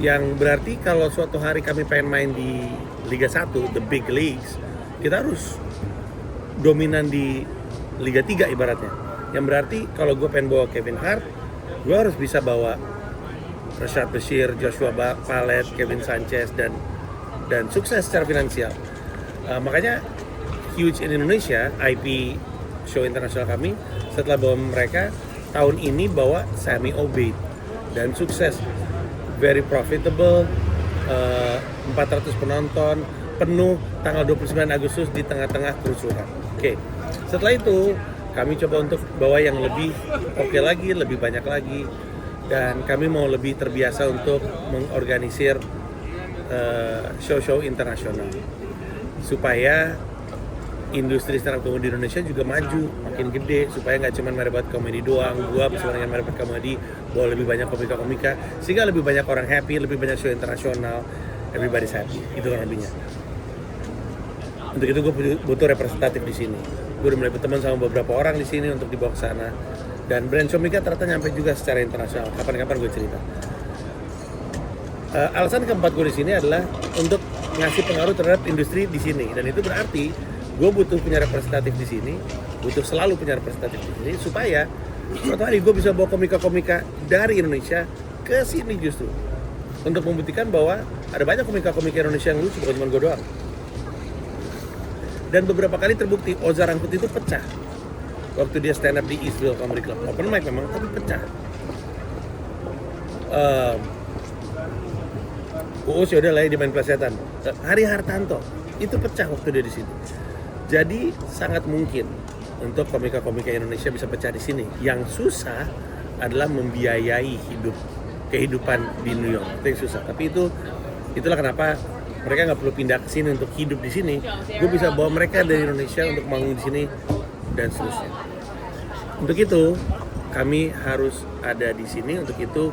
Yang berarti kalau suatu hari kami pengen main di Liga 1, the big leagues, kita harus dominan di Liga 3 ibaratnya. Yang berarti kalau gue pengen bawa Kevin Hart, gue harus bisa bawa Rashad Bashir, Joshua Palet, Kevin Sanchez, dan sukses secara finansial. Makanya huge in Indonesia, IP show internasional kami, setelah bawa mereka, tahun ini bawa Sammy Obeid dan sukses, very profitable, 400 penonton, penuh tanggal 29 Agustus di tengah-tengah kerusuhan. Oke. Setelah itu kami coba untuk bawa yang lebih oke lagi, lebih banyak lagi, dan kami mau lebih terbiasa untuk mengorganisir show-show internasional supaya industri stand up comedy di Indonesia juga maju, makin gede, supaya nggak cuma Merabat Komedi doang, gua bersama dengan Merabat Komedi bawa lebih banyak komika-komika, sehingga lebih banyak orang happy, lebih banyak show internasional, everybody's happy, itu kan lebihnya. Untuk itu gue butuh representatif di sini. Gue udah mulai berteman sama beberapa orang di sini untuk dibawa ke sana, dan brand Comika ternyata nyampe juga secara internasional. Kapan-kapan gue cerita. Alasan keempat gue di sini adalah untuk ngasih pengaruh terhadap industri di sini, dan itu berarti gue butuh punya representatif di sini, butuh selalu punya representatif di sini supaya suatu hari gue bisa bawa komika-komika dari Indonesia ke sini justru untuk membuktikan bahwa ada banyak komika-komika Indonesia yang lucu, bukan cuma gue doang. Dan beberapa kali terbukti Oza Rangkut itu pecah waktu dia stand up di Eastville Comedy Club, open mic memang, tapi pecah. Uus yaudah lah, dia main plesetan. Hari Hartanto itu pecah waktu dia di sini. Jadi sangat mungkin untuk komika-komika Indonesia bisa pecah di sini. Yang susah adalah membiayai kehidupan di New York. Itu yang susah. Tapi itulah kenapa mereka nggak perlu pindah ke sini untuk hidup di sini. Gue bisa bawa mereka dari Indonesia untuk manggung di sini dan seterusnya. Untuk itu kami harus ada di sini. Untuk itu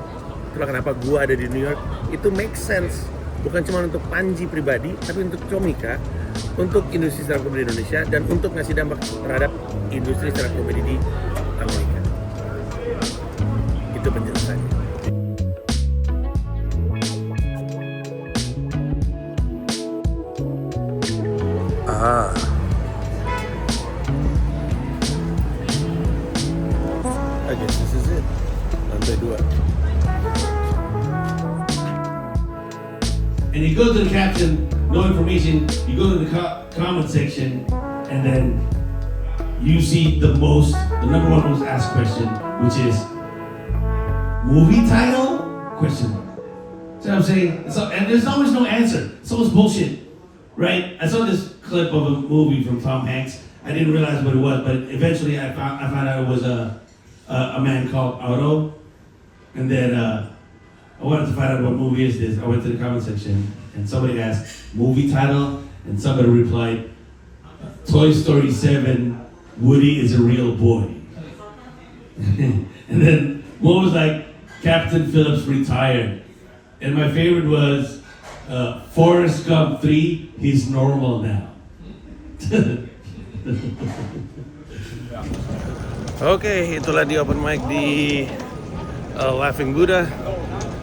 itulah kenapa gue ada di New York. Itu make sense. Bukan cuma untuk Panji pribadi, tapi untuk Comika, untuk industri stand up comedy di Indonesia, dan untuk ngasih dampak terhadap industri stand up comedy di Amerika. Itu penjelasannya. I guess this is it. Lantai 2. And you go to the caption, no information, you go to the comment section, and then you see the number one most asked question, which is, movie title? Question mark. See what I'm saying? And there's always no answer. It's always bullshit, right? I saw this clip of a movie from Tom Hanks. I didn't realize what it was, but eventually I found out it was a man called Otto, and then I wanted to find out what movie is this. I went to the comment section and somebody asked movie title, and somebody replied, Toy Story 7, Woody is a real boy. And then one was like, Captain Phillips retired. And my favorite was Forrest Gump 3, he's normal now. Oke, itulah di open mic di Laughing Buddha.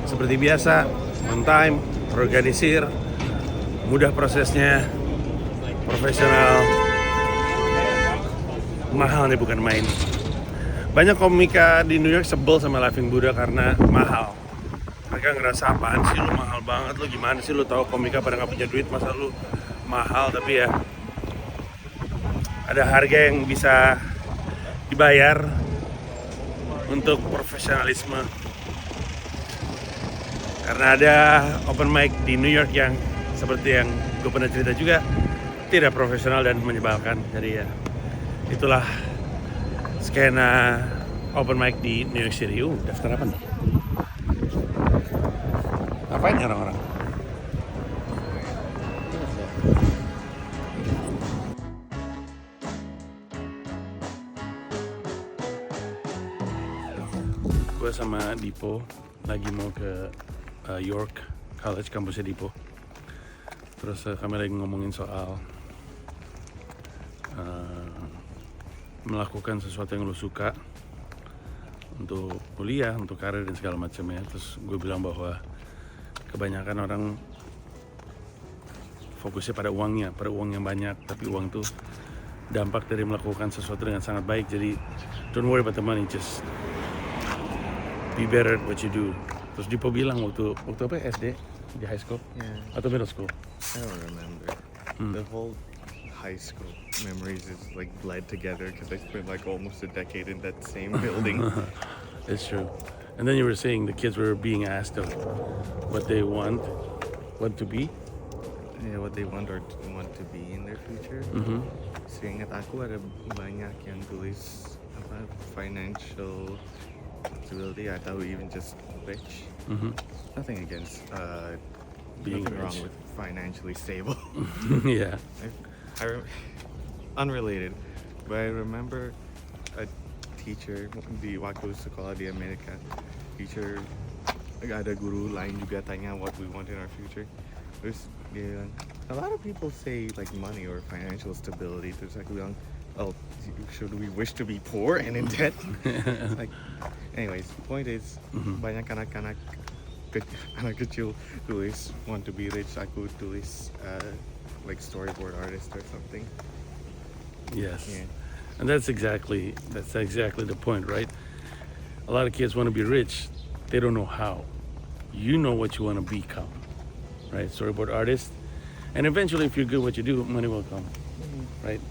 Seperti biasa, on time, terorganisir, mudah prosesnya, profesional, mahal nih bukan main. Banyak komika di New York sebel sama Laughing Buddha karena mahal. Mereka ngerasa apaan sih lu mahal banget, lu gimana sih lu tahu komika pada nggak punya duit, masa lu mahal. Tapi ya ada harga yang bisa dibayar untuk profesionalisme. Karena ada open mic di New York yang seperti yang gue pernah cerita juga tidak profesional dan menyebalkan. Jadi ya itulah skena open mic di New York City. Daftar apa nih? Ngapain ya orang-orang? Gue sama Dipo lagi mau ke York College, kampusnya Dipo. Terus kami lagi ngomongin soal melakukan sesuatu yang lo suka untuk kuliah, untuk karir dan segala macamnya. Terus gue bilang bahwa kebanyakan orang fokusnya pada uangnya, pada uang yang banyak. Tapi uang tuh dampak dari melakukan sesuatu dengan sangat baik. Jadi don't worry about the money, just be better at what you do. Terus Dipo bilang waktu apa SD di high school atau middle school? I don't remember. The whole high school memories is like bled together because I spent like almost a decade in that same building. It's true. And then you were saying the kids were being asked of what they want to be. Yeah, what they want or want to be in their future. Seingat aku ada banyak yang tulis apa financial stability atau even just rich. Nothing against Being nothing wrong rich. with financially stable. Yeah. Unrelated, but I remember a teacher di waktu sekolah di Amerika, teacher ada guru lain juga tanya what we want in our future. Terus dia bilang, a lot of people say like money or financial stability. Terus aku bilang, oh, should we wish to be poor and in debt? Like, anyways, the point is banyak anak kecil tulis want to be rich. Aku tulis like storyboard artist or something. Yes. Yeah. And that's exactly the point, right? A lot of kids want to be rich. They don't know how. You know what you want to become, right? Storyboard artist. And eventually, if you're good at what you do, money will come, right?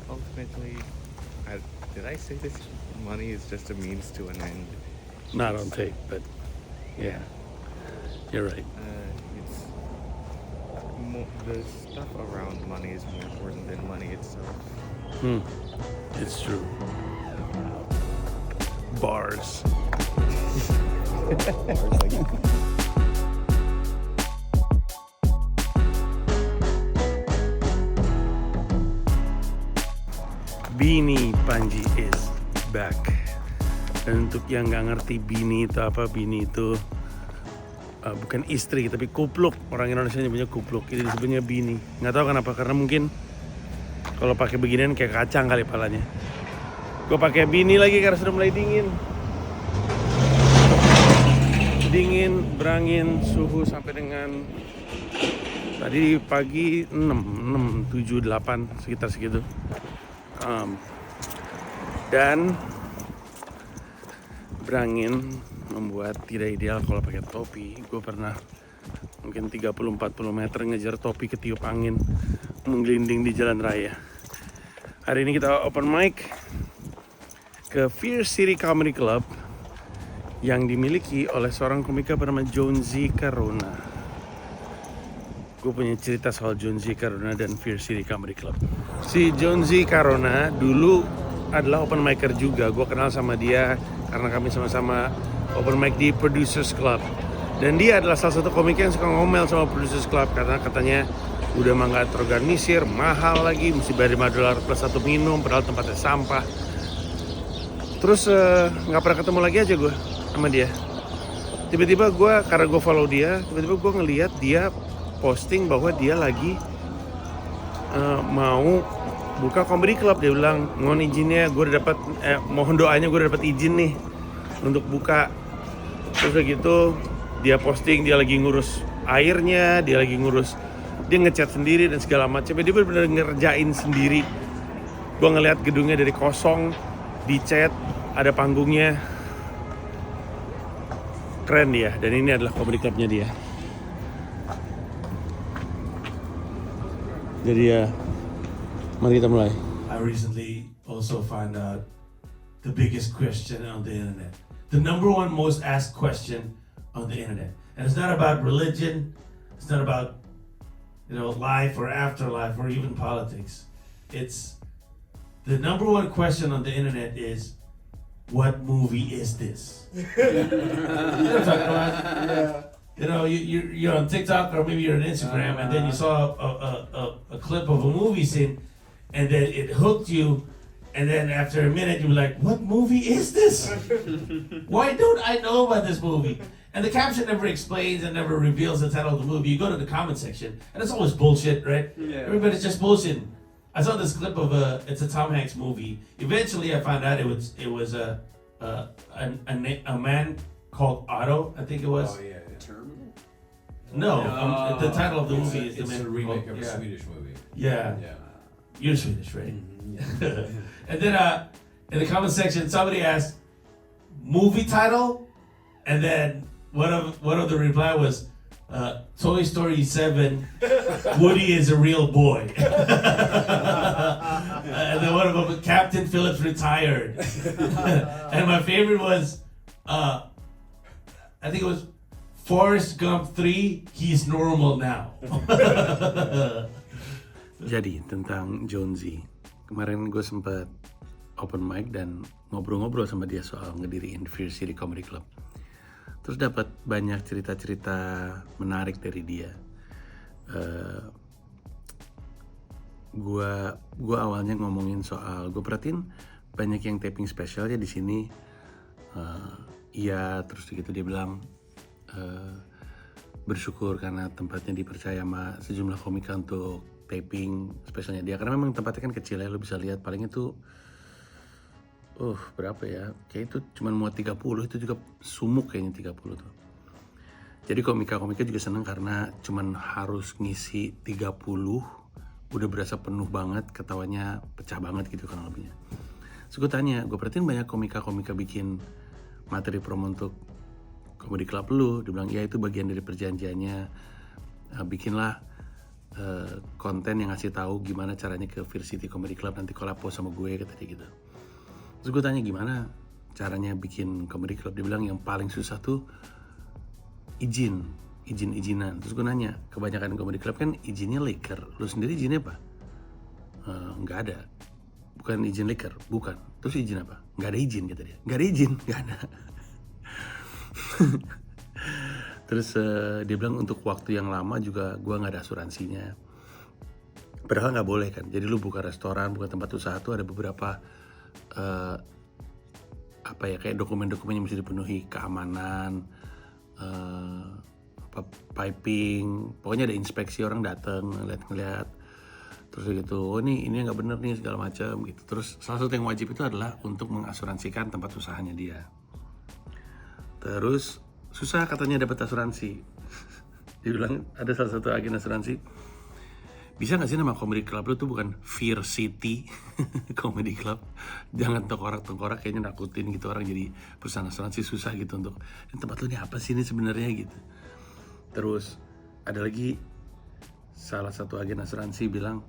Ultimately, did I say this? Money is just a means to an end. Not on tape, but yeah, you're right. It's the stuff around money is more important than money itself. It's true. Bars. Bini Panji is back. Dan untuk yang nggak ngerti Bini itu apa, Bini itu bukan istri tapi kupluk. Orang Indonesia nyebutnya kupluk, ini disebutnya Bini. Nggak tahu kenapa, karena mungkin kalau pakai beginian kayak kacang kali palanya. Gue pakai Bini lagi karena sudah mulai dingin. Dingin, berangin, suhu sampai dengan tadi pagi 6, 7, 8 sekitar segitu. Dan berangin membuat tidak ideal kalau pakai topi. Gue pernah mungkin 30-40 meter ngejar topi ketiup angin menggelinding di jalan raya. Hari ini kita open mic ke Fierce City Comedy Club yang dimiliki oleh seorang komika bernama Jonesy Carona. Gue punya cerita soal Jonesy Carona dan Fierce City Comedy Club. Si Jonesy Carona dulu adalah open micer juga. Gue kenal sama dia karena kami sama-sama open mic di Producers Club. Dan dia adalah salah satu komik yang suka ngomel sama Producers Club karena katanya udah mah nggak terorganisir, mahal lagi, mesti bayar $5 plus satu minum, padahal tempatnya sampah. Terus nggak pernah ketemu lagi aja gue sama dia. tiba-tiba karena gue follow dia, tiba-tiba gue ngeliat dia posting bahwa dia lagi mau buka comedy club. Dia bilang mohon izinnya, gue udah dapat mohon doanya, gue udah dapat izin nih untuk buka. Terus kayak gitu dia posting dia lagi ngurus airnya, dia ngecat sendiri dan segala macam. Dia benar-benar ngerjain sendiri. Gue ngeliat gedungnya dari kosong, dicat, ada panggungnya. Keren dia, dan ini adalah comedy clubnya dia. Jadi ya, mari kita mulai. I recently also found out the biggest question on the internet. The number one most asked question on the internet. And it's not about religion, it's not about, life or afterlife or even politics. It's the number one question on the internet is, what movie is this? You know what I'm talking about? You're on TikTok or maybe you're on Instagram, and then you saw a clip of a movie scene, and then it hooked you, and then after a minute you're like, what movie is this? Why don't I know about this movie? And the caption never explains and never reveals the title of the movie. You go to the comment section, and it's always bullshit, right? Yeah. Everybody's just bullshitting. I saw this clip of it's a Tom Hanks movie. Eventually, I found out it was a man called Otto, I think it was. Oh yeah, Terminal. No, the title of the movie is It's a remake of a Swedish movie. Yeah, Yeah. you're Swedish, right? Yeah. And then in the comment section, somebody asked movie title, and then one of the reply was Toy Story 7. Woody is a real boy. And then one of them, Captain Phillips retired. And my favorite was I think it was Forrest Gump 3. He's normal now. Jadi tentang Jonesy, kemarin gue sempat open mic dan ngobrol-ngobrol sama dia soal ngediriin Fear City Comedy Club. Terus dapat banyak cerita-cerita menarik dari dia. Gue awalnya ngomongin soal, gue perhatiin banyak yang taping spesialnya di sini. Iya, terus gitu dia bilang bersyukur karena tempatnya dipercaya sama sejumlah komika untuk taping spesialnya dia. Karena memang tempatnya kan kecil ya, lo bisa lihat paling itu berapa ya? Kayak itu cuma muat 30, itu juga sumuk kayaknya 30 tuh. Jadi komika-komika juga seneng karena cuman harus ngisi 30, udah berasa penuh banget, ketawanya pecah banget gitu kan lebihnya. Terus gue tanya, gue perhatiin banyak komika-komika bikin materi promo untuk comedy club lu. Dia bilang, ya itu bagian dari perjanjiannya. Bikinlah konten yang ngasih tahu gimana caranya ke Fear City Comedy Club nanti kolabo sama gue, kata dia gitu. Terus gue tanya gimana caranya bikin comedy club. Dia bilang yang paling susah tuh izinan. Terus gue nanya, kebanyakan comedy club kan izinnya liquor. Lu sendiri izinnya apa? Nggak ada. Bukan izin liquor, bukan. Terus izin apa? Nggak ada izin, kata dia. Nggak ada izin, nggak ada. Terus dia bilang untuk waktu yang lama juga gue nggak ada asuransinya. Padahal nggak boleh kan. Jadi lu buka restoran, buka tempat usaha tuh ada beberapa kayak dokumen-dokumen yang mesti dipenuhi, keamanan, piping, pokoknya ada inspeksi, orang datang ngeliat, terus gitu, oh ini nggak bener nih segala macam gitu. Terus salah satu yang wajib itu adalah untuk mengasuransikan tempat usahanya dia. Terus susah katanya dapat asuransi. Dia bilang ada salah satu agen asuransi, bisa gak sih nama comedy club lu tuh bukan Fear City Comedy Club? Jangan tengkorak-tengkorak, kayaknya nakutin gitu orang, jadi perusahaan asuransi susah gitu untuk, tempat lu ini apa sih ini sebenarnya gitu. Terus ada lagi salah satu agen asuransi bilang,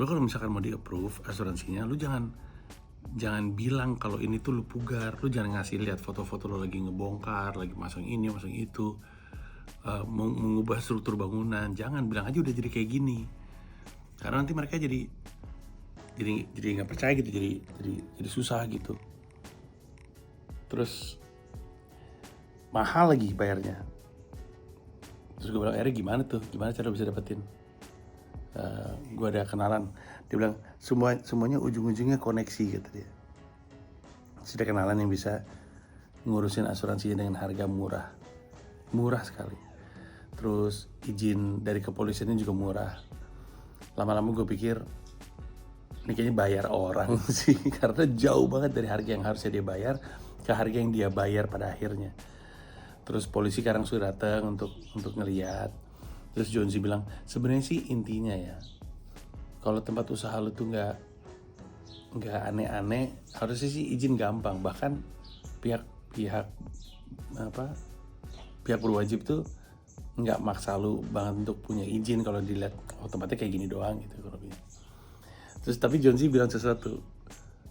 lu kalau misalkan mau di-approve asuransinya, lu jangan bilang kalau ini tuh lu pugar. Lu jangan ngasih lihat foto-foto lu lagi ngebongkar, lagi masang ini, masang itu, mengubah struktur bangunan. Jangan bilang aja udah jadi kayak gini, karena nanti mereka jadi nggak percaya gitu, jadi susah gitu. Terus mahal lagi bayarnya. Terus gue bilang, gimana cara bisa dapetin? Gue ada kenalan. Dia bilang semuanya ujung-ujungnya koneksi, kata dia. Sudah kenalan yang bisa ngurusin asuransinya dengan harga murah. murah sekali. Terus izin dari kepolisiannya juga murah. Lama-lama gue pikir ini kayaknya bayar orang sih, karena jauh banget dari harga yang harusnya dia bayar ke harga yang dia bayar pada akhirnya. Terus polisi sekarang sudah datang untuk ngeliat. Terus Jonzi bilang, sebenarnya sih intinya ya, kalau tempat usaha lu tuh nggak aneh-aneh, harusnya sih izin gampang. Bahkan pihak berwajib tuh nggak maksa lu banget untuk punya izin kalau dilihat tempatnya kayak gini doang gitu kalau gitu. Terus tapi Jonzi bilang sesuatu,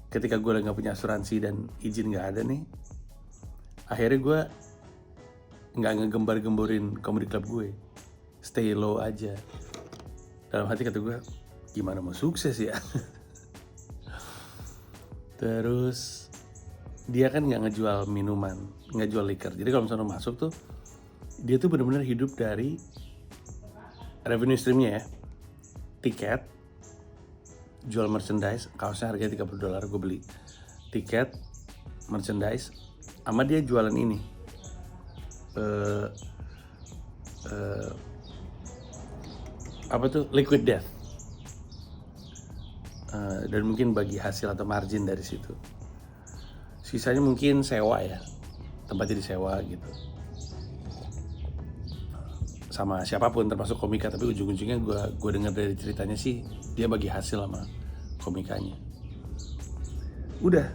ketika gue lagi nggak punya asuransi dan izin nggak ada nih, akhirnya gue nggak ngegembar-gemborin comedy club gue, stay low aja. Dalam hati kata gue, gimana mau sukses ya? Terus dia kan nggak ngejual minuman, nggak jual liquor. Jadi kalau misalnya masuk tuh, dia tuh benar-benar hidup dari revenue streamnya ya. Tiket, jual merchandise, kaosnya harganya $30 gue beli. Tiket, merchandise, sama dia jualan ini. Apa tuh? Liquid Death. Dan mungkin bagi hasil atau margin dari situ. Sisanya mungkin sewa ya, tempatnya disewa gitu. Sama siapapun termasuk komika, tapi ujung-ujungnya gue dengar dari ceritanya sih dia bagi hasil sama komikanya. Udah.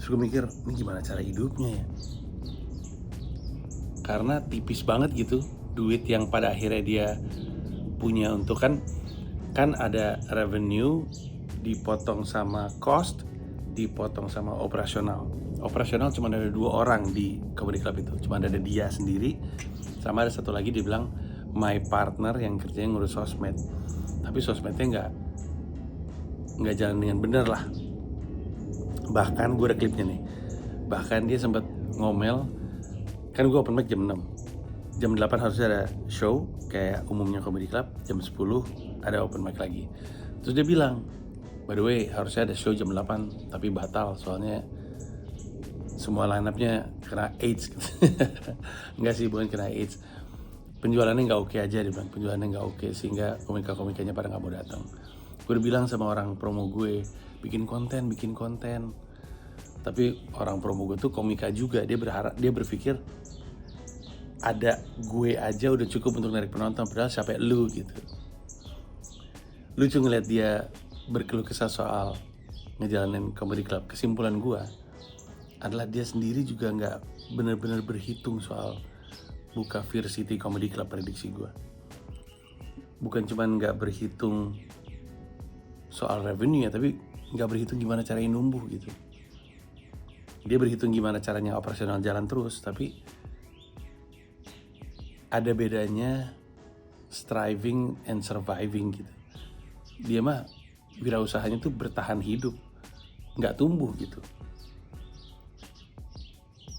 Terus gue mikir, ini gimana cara hidupnya ya? Karena tipis banget gitu duit yang pada akhirnya dia punya untuk kan ada revenue dipotong sama cost, dipotong sama operasional. Operasional cuma ada 2 orang di comedy club itu, cuma ada dia sendiri, sama ada satu lagi dia bilang my partner yang kerjanya ngurus sosmed, tapi sosmednya nggak jalan dengan bener lah. Bahkan gue ada klipnya nih, bahkan dia sempat ngomel, kan gue open mic jam 6, jam 8 harusnya ada show kayak umumnya comedy club, jam 10 ada open mic lagi. Terus dia bilang, by the way harusnya ada show jam 8 tapi batal soalnya semua line up-nya kena AIDS gitu. Enggak sih, bukan kena AIDS, penjualannya nggak oke aja. Dia bilang penjualannya nggak oke sehingga komika-komikanya pada nggak mau datang. Gue udah bilang sama orang promo gue, bikin konten. Tapi orang promo gue tuh komika juga, dia berpikir ada gue aja udah cukup untuk narik penonton, padahal siapa lu gitu. Lucu ngeliat dia berkeluh kesah soal ngejalanin comedy club. Kesimpulan gue adalah dia sendiri juga nggak benar-benar berhitung soal buka Fear City Comedy Club. Prediksi gue bukan cuma nggak berhitung soal revenue ya, tapi nggak berhitung gimana caranya numbuh gitu. Dia berhitung gimana caranya operasional jalan terus, tapi ada bedanya striving and surviving gitu. Dia mah wirausahanya tuh bertahan hidup, nggak tumbuh gitu.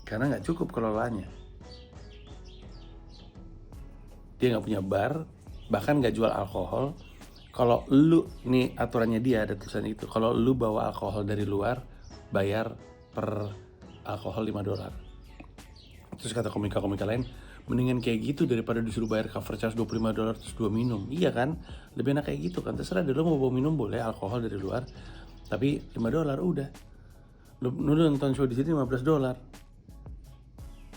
Karena nggak cukup kelolanya. Dia nggak punya bar, bahkan nggak jual alkohol. Kalau lu, nih aturannya dia ada tulisan itu, kalau lu bawa alkohol dari luar, bayar per alkohol $5. Terus kata komika-komika lain, mendingan kayak gitu daripada disuruh bayar cover charge $25 terus 2 minum. Iya kan, lebih enak kayak gitu kan. Terserah deh, lu mau bawa minum boleh, alkohol dari luar, tapi $5 udah. Lu nonton show di sini $15.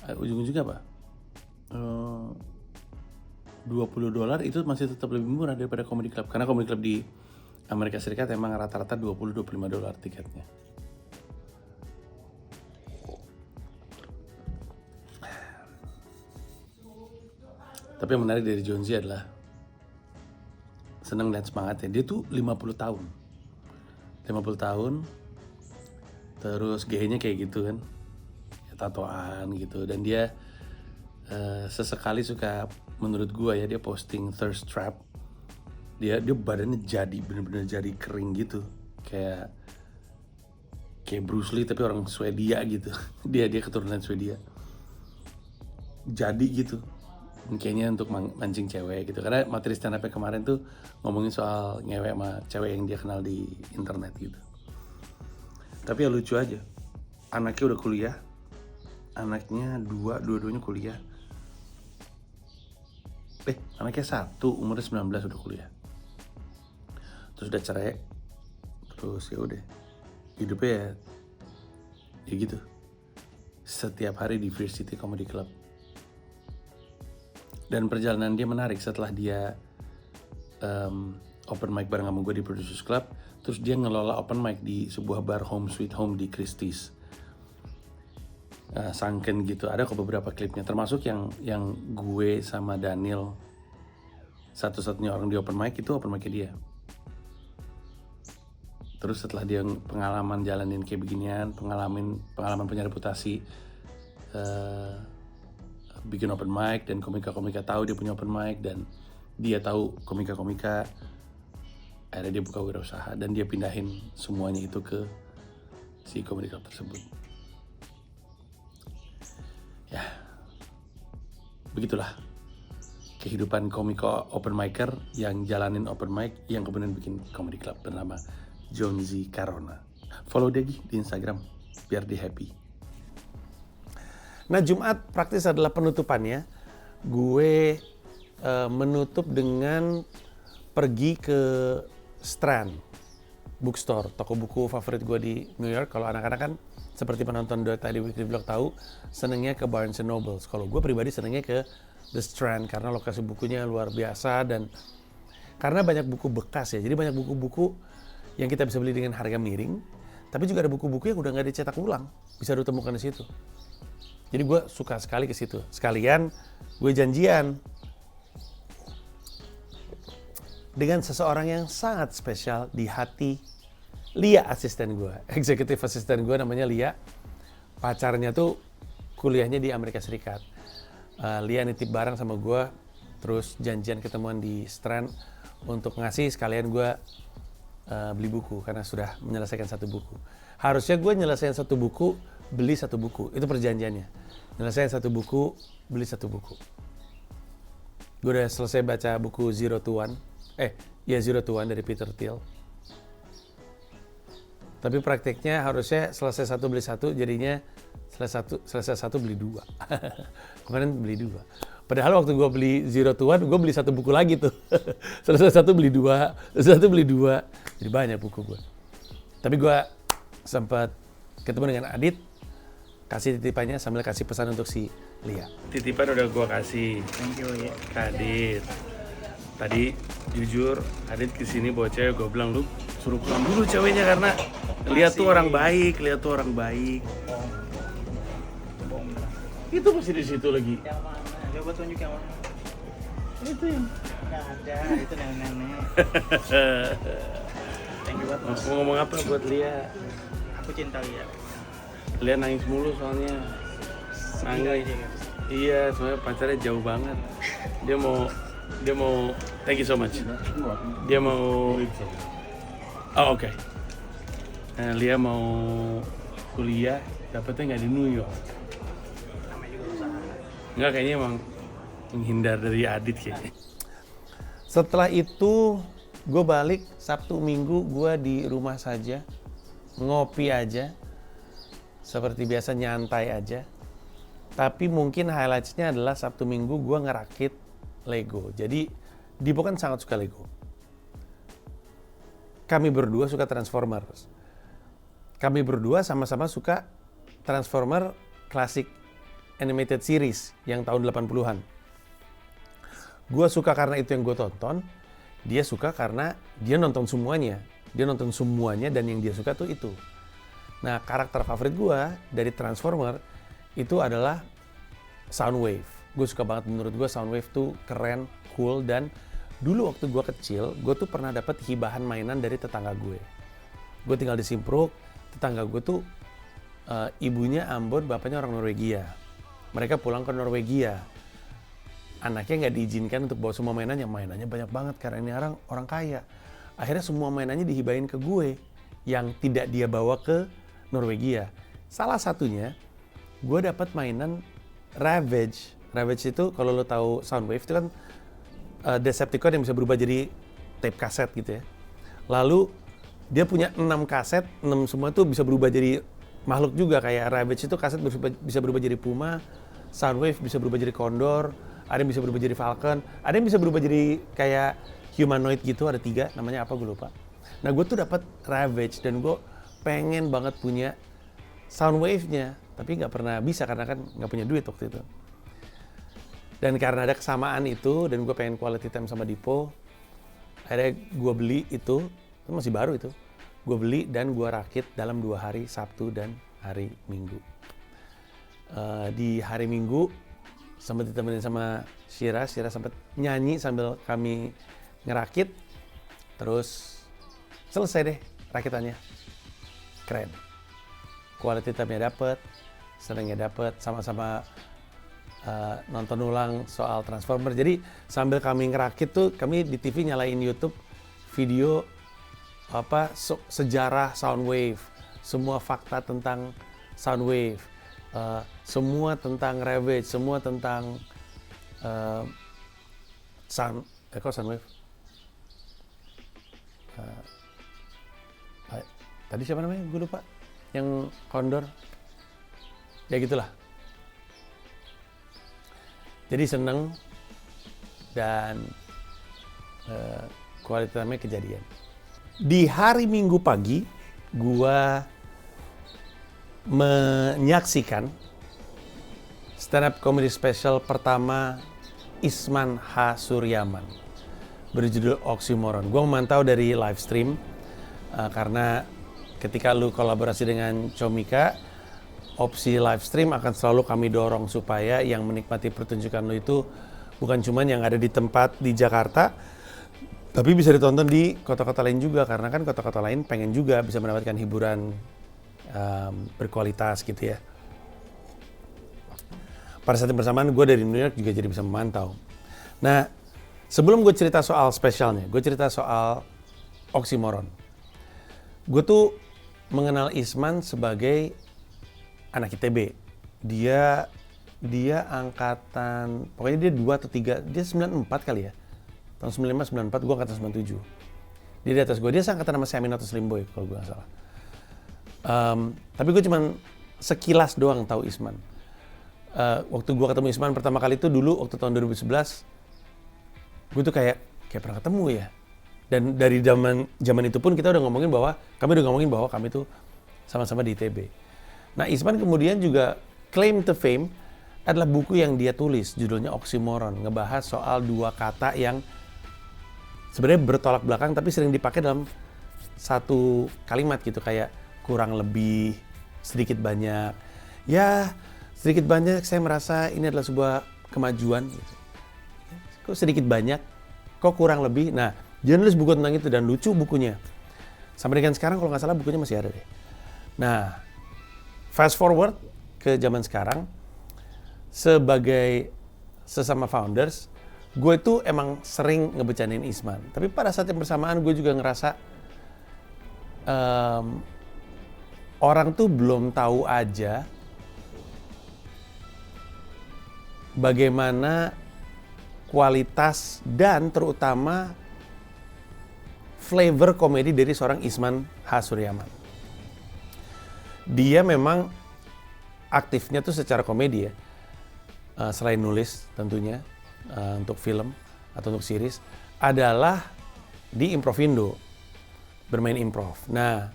Ujung-ujungnya apa? $20 itu masih tetap lebih murah daripada comedy club, karena comedy club di Amerika Serikat emang rata-rata $20-25 tiketnya. Tapi yang menarik dari Jonzi adalah seneng lihat semangatnya. Dia tuh 50 tahun, terus gayanya kayak gitu kan, tatoan gitu. Dan dia sesekali suka, menurut gua ya, dia posting thirst trap. Dia badannya jadi bener-bener jadi kering gitu, kayak Bruce Lee tapi orang Swedia gitu. dia keturunan Swedia, jadi gitu. Kayaknya untuk mancing cewek gitu, karena materi stand up kemarin tuh ngomongin soal ngewek sama cewek yang dia kenal di internet gitu. Tapi ya lucu aja, anaknya udah kuliah, anaknya dua-duanya kuliah. Anaknya 1, umurnya 19 udah kuliah. Terus udah cerai. Terus ya udah. Hidupnya ya gitu. Setiap hari di Fear City Comedy Club. Dan perjalanan dia menarik setelah dia open mic bareng sama gue di Producers Club. Terus dia ngelola open mic di sebuah bar Home Sweet Home di Christie's. Sunken gitu. Ada kok beberapa klipnya, termasuk yang gue sama Daniel satu-satunya orang di open mic itu open mic dia. Terus setelah dia pengalaman jalanin kayak beginian, pengalaman punya reputasi bikin open mic, dan komika-komika tahu dia punya open mic, dan dia tahu komika-komika, akhirnya dia buka wirausaha dan dia pindahin semuanya itu ke si comedy club tersebut. Ya, begitulah kehidupan komika open micer yang jalanin open mic yang kemudian bikin comedy club bernama Jonzi Carona. Follow dia di Instagram biar dia happy. Nah, Jumat praktis adalah penutupannya. Gue menutup dengan pergi ke Strand Bookstore, toko buku favorit gue di New York. Kalau anak-anak kan seperti penonton tadi Weekly Vlog tahu, senengnya ke Barnes & Noble. Kalau gue pribadi senengnya ke The Strand karena lokasi bukunya luar biasa dan karena banyak buku bekas ya. Jadi banyak buku-buku yang kita bisa beli dengan harga miring, tapi juga ada buku-buku yang udah nggak dicetak ulang, bisa ditemukan di situ. Jadi gue suka sekali ke situ. Sekalian gue janjian dengan seseorang yang sangat spesial di hati, Lia, asisten gue, eksekutif asisten gue namanya Lia. Pacarnya tuh kuliahnya di Amerika Serikat. Lia nitip barang sama gue, terus janjian ketemuan di Strand untuk ngasih sekalian gue beli buku karena sudah menyelesaikan 1 buku. Harusnya gue nyelesain 1 buku, beli 1 buku, itu perjanjiannya. Nyelesain 1 buku, beli 1 buku. Gue udah selesai baca buku Zero to One dari Peter Thiel. Tapi prakteknya harusnya selesai 1 beli 1, jadinya selesai 1 beli 2. Kemarin beli 2. Padahal waktu gue beli Zero to One, gue beli 1 buku lagi tuh. Selesai 1 beli 2, selesai 1 beli 2. Jadi banyak buku gue. Tapi gue sempat ketemu dengan Adit, kasih titipannya sambil kasih pesan untuk si Lia. Titipan udah gue kasih. Thank you ya. Adit. Tadi jujur Adit kesini bawa cewek, gue bilang lu suruh pulang dulu ceweknya karena lihat tuh orang baik. Itu masih di situ lagi. Yang mana? Coba tunjuk yang mana? Itu yang. Nggak ada, itu nenek-nenek. Thank you banget. Mau ngomong apa buat Lia? Aku cinta Lia. Lia nangis mulu soalnya. Nangis aja guys. Iya, soalnya pacarnya jauh banget. Dia mau thank you so much. Dia mau oke. Lia mau kuliah, dapetnya nggak di New York. Namanya juga usaha. Nggak, kayaknya emang menghindar dari Adit kayaknya. Setelah itu gue balik Sabtu Minggu, gue di rumah saja, ngopi aja, seperti biasa nyantai aja. Tapi mungkin highlights-nya adalah Sabtu Minggu gue ngerakit Lego. Jadi Dipo kan sangat suka Lego. Kami berdua suka Transformers. Kami berdua sama-sama suka Transformer Classic Animated Series yang tahun 80-an. Gue suka karena itu yang gue tonton. Dia suka karena dia nonton semuanya. Dia nonton semuanya dan yang dia suka tuh itu. Nah, karakter favorit gue dari Transformer itu adalah Soundwave. Gue suka banget, menurut gue Soundwave tuh keren, cool, dan dulu waktu gue kecil, gue tuh pernah dapat hibahan mainan dari tetangga gue. Gue tinggal di Simpruk, tetangga gue tuh ibunya Ambon, bapaknya orang Norwegia. Mereka pulang ke Norwegia. Anaknya nggak diizinkan untuk bawa semua mainannya banyak banget karena ini orang kaya. Akhirnya semua mainannya dihibahin ke gue yang tidak dia bawa ke Norwegia. Salah satunya, gue dapat mainan Ravage. Ravage itu kalau lo tahu Soundwave itu kan Decepticon yang bisa berubah jadi tape kaset gitu ya. Lalu dia punya 6 kaset, 6 semua tuh bisa berubah jadi makhluk juga kayak Ravage itu kaset bisa berubah jadi puma, Soundwave bisa berubah jadi kondor, ada yang bisa berubah jadi falcon, ada yang bisa berubah jadi kayak humanoid gitu, ada 3 namanya apa gue lupa. Nah gue tuh dapat Ravage dan gue pengen banget punya Soundwave-nya, tapi nggak pernah bisa karena kan nggak punya duit waktu itu. Dan karena ada kesamaan itu dan gue pengen quality time sama Dipo, akhirnya gue beli itu masih baru itu. Gue beli dan gue rakit dalam 2 hari, Sabtu dan hari Minggu. Di hari Minggu sempat ditemenin sama Shira sempat nyanyi sambil kami ngerakit. Terus selesai deh rakitannya. Keren. Quality time-nya dapet, senengnya dapet, sama-sama nonton ulang soal Transformer. Jadi sambil kami ngerakit tuh, kami di TV nyalain YouTube video sejarah Soundwave, semua fakta tentang Soundwave, semua tentang Ravage, semua tentang Soundwave. Tadi siapa namanya? Gue lupa. Yang kondor. Ya gitulah. Jadi seneng dan kualitasnya kejadian. Di hari Minggu pagi, gua menyaksikan stand up comedy special pertama Isman H. Suryaman berjudul Oxymoron. Gua memantau dari live stream karena ketika lu kolaborasi dengan Comika, opsi live stream akan selalu kami dorong supaya yang menikmati pertunjukan lu itu bukan cuma yang ada di tempat di Jakarta, tapi bisa ditonton di kota-kota lain juga, karena kan kota-kota lain pengen juga bisa mendapatkan hiburan berkualitas gitu ya. Pada saat yang bersamaan gue dari New York juga jadi bisa memantau. Nah, sebelum gue cerita soal spesialnya, gue cerita soal Oxymoron. Gue tuh mengenal Isman sebagai anak ITB. Dia angkatan, pokoknya dia 2 atau 3, dia 94 kali ya. Tahun 95, 94, gue angkatan 97. Dia di atas gue, dia seangkatan sama Amin atau Slim Boy kalau gue gak salah. Tapi gue cuman sekilas doang tahu Isman. Waktu gue ketemu Isman pertama kali itu dulu, waktu tahun 2011, gue tuh kayak pernah ketemu ya. Dan dari zaman itu pun kita udah ngomongin bahwa kami tuh sama-sama di ITB. Nah, Isman kemudian juga claim to fame adalah buku yang dia tulis, judulnya Oxymoron, ngebahas soal 2 kata yang sebenarnya bertolak belakang tapi sering dipakai dalam satu kalimat gitu, kayak kurang lebih, sedikit banyak. Ya, sedikit banyak saya merasa ini adalah sebuah kemajuan. Gitu. Kok sedikit banyak, kok kurang lebih. Nah, dia nulis buku tentang itu dan lucu bukunya. Sampai dengan sekarang kalau nggak salah bukunya masih ada deh. Nah, fast forward ke zaman sekarang, sebagai sesama founders, gue itu emang sering ngebecanin Isman. Tapi pada saat yang bersamaan gue juga ngerasa orang tuh belum tahu aja bagaimana kualitas dan terutama flavor komedi dari seorang Isman H. Suryaman. Dia memang aktifnya tuh secara komedi ya. Selain nulis tentunya untuk film atau untuk series, adalah di Improvindo, bermain improv. Nah,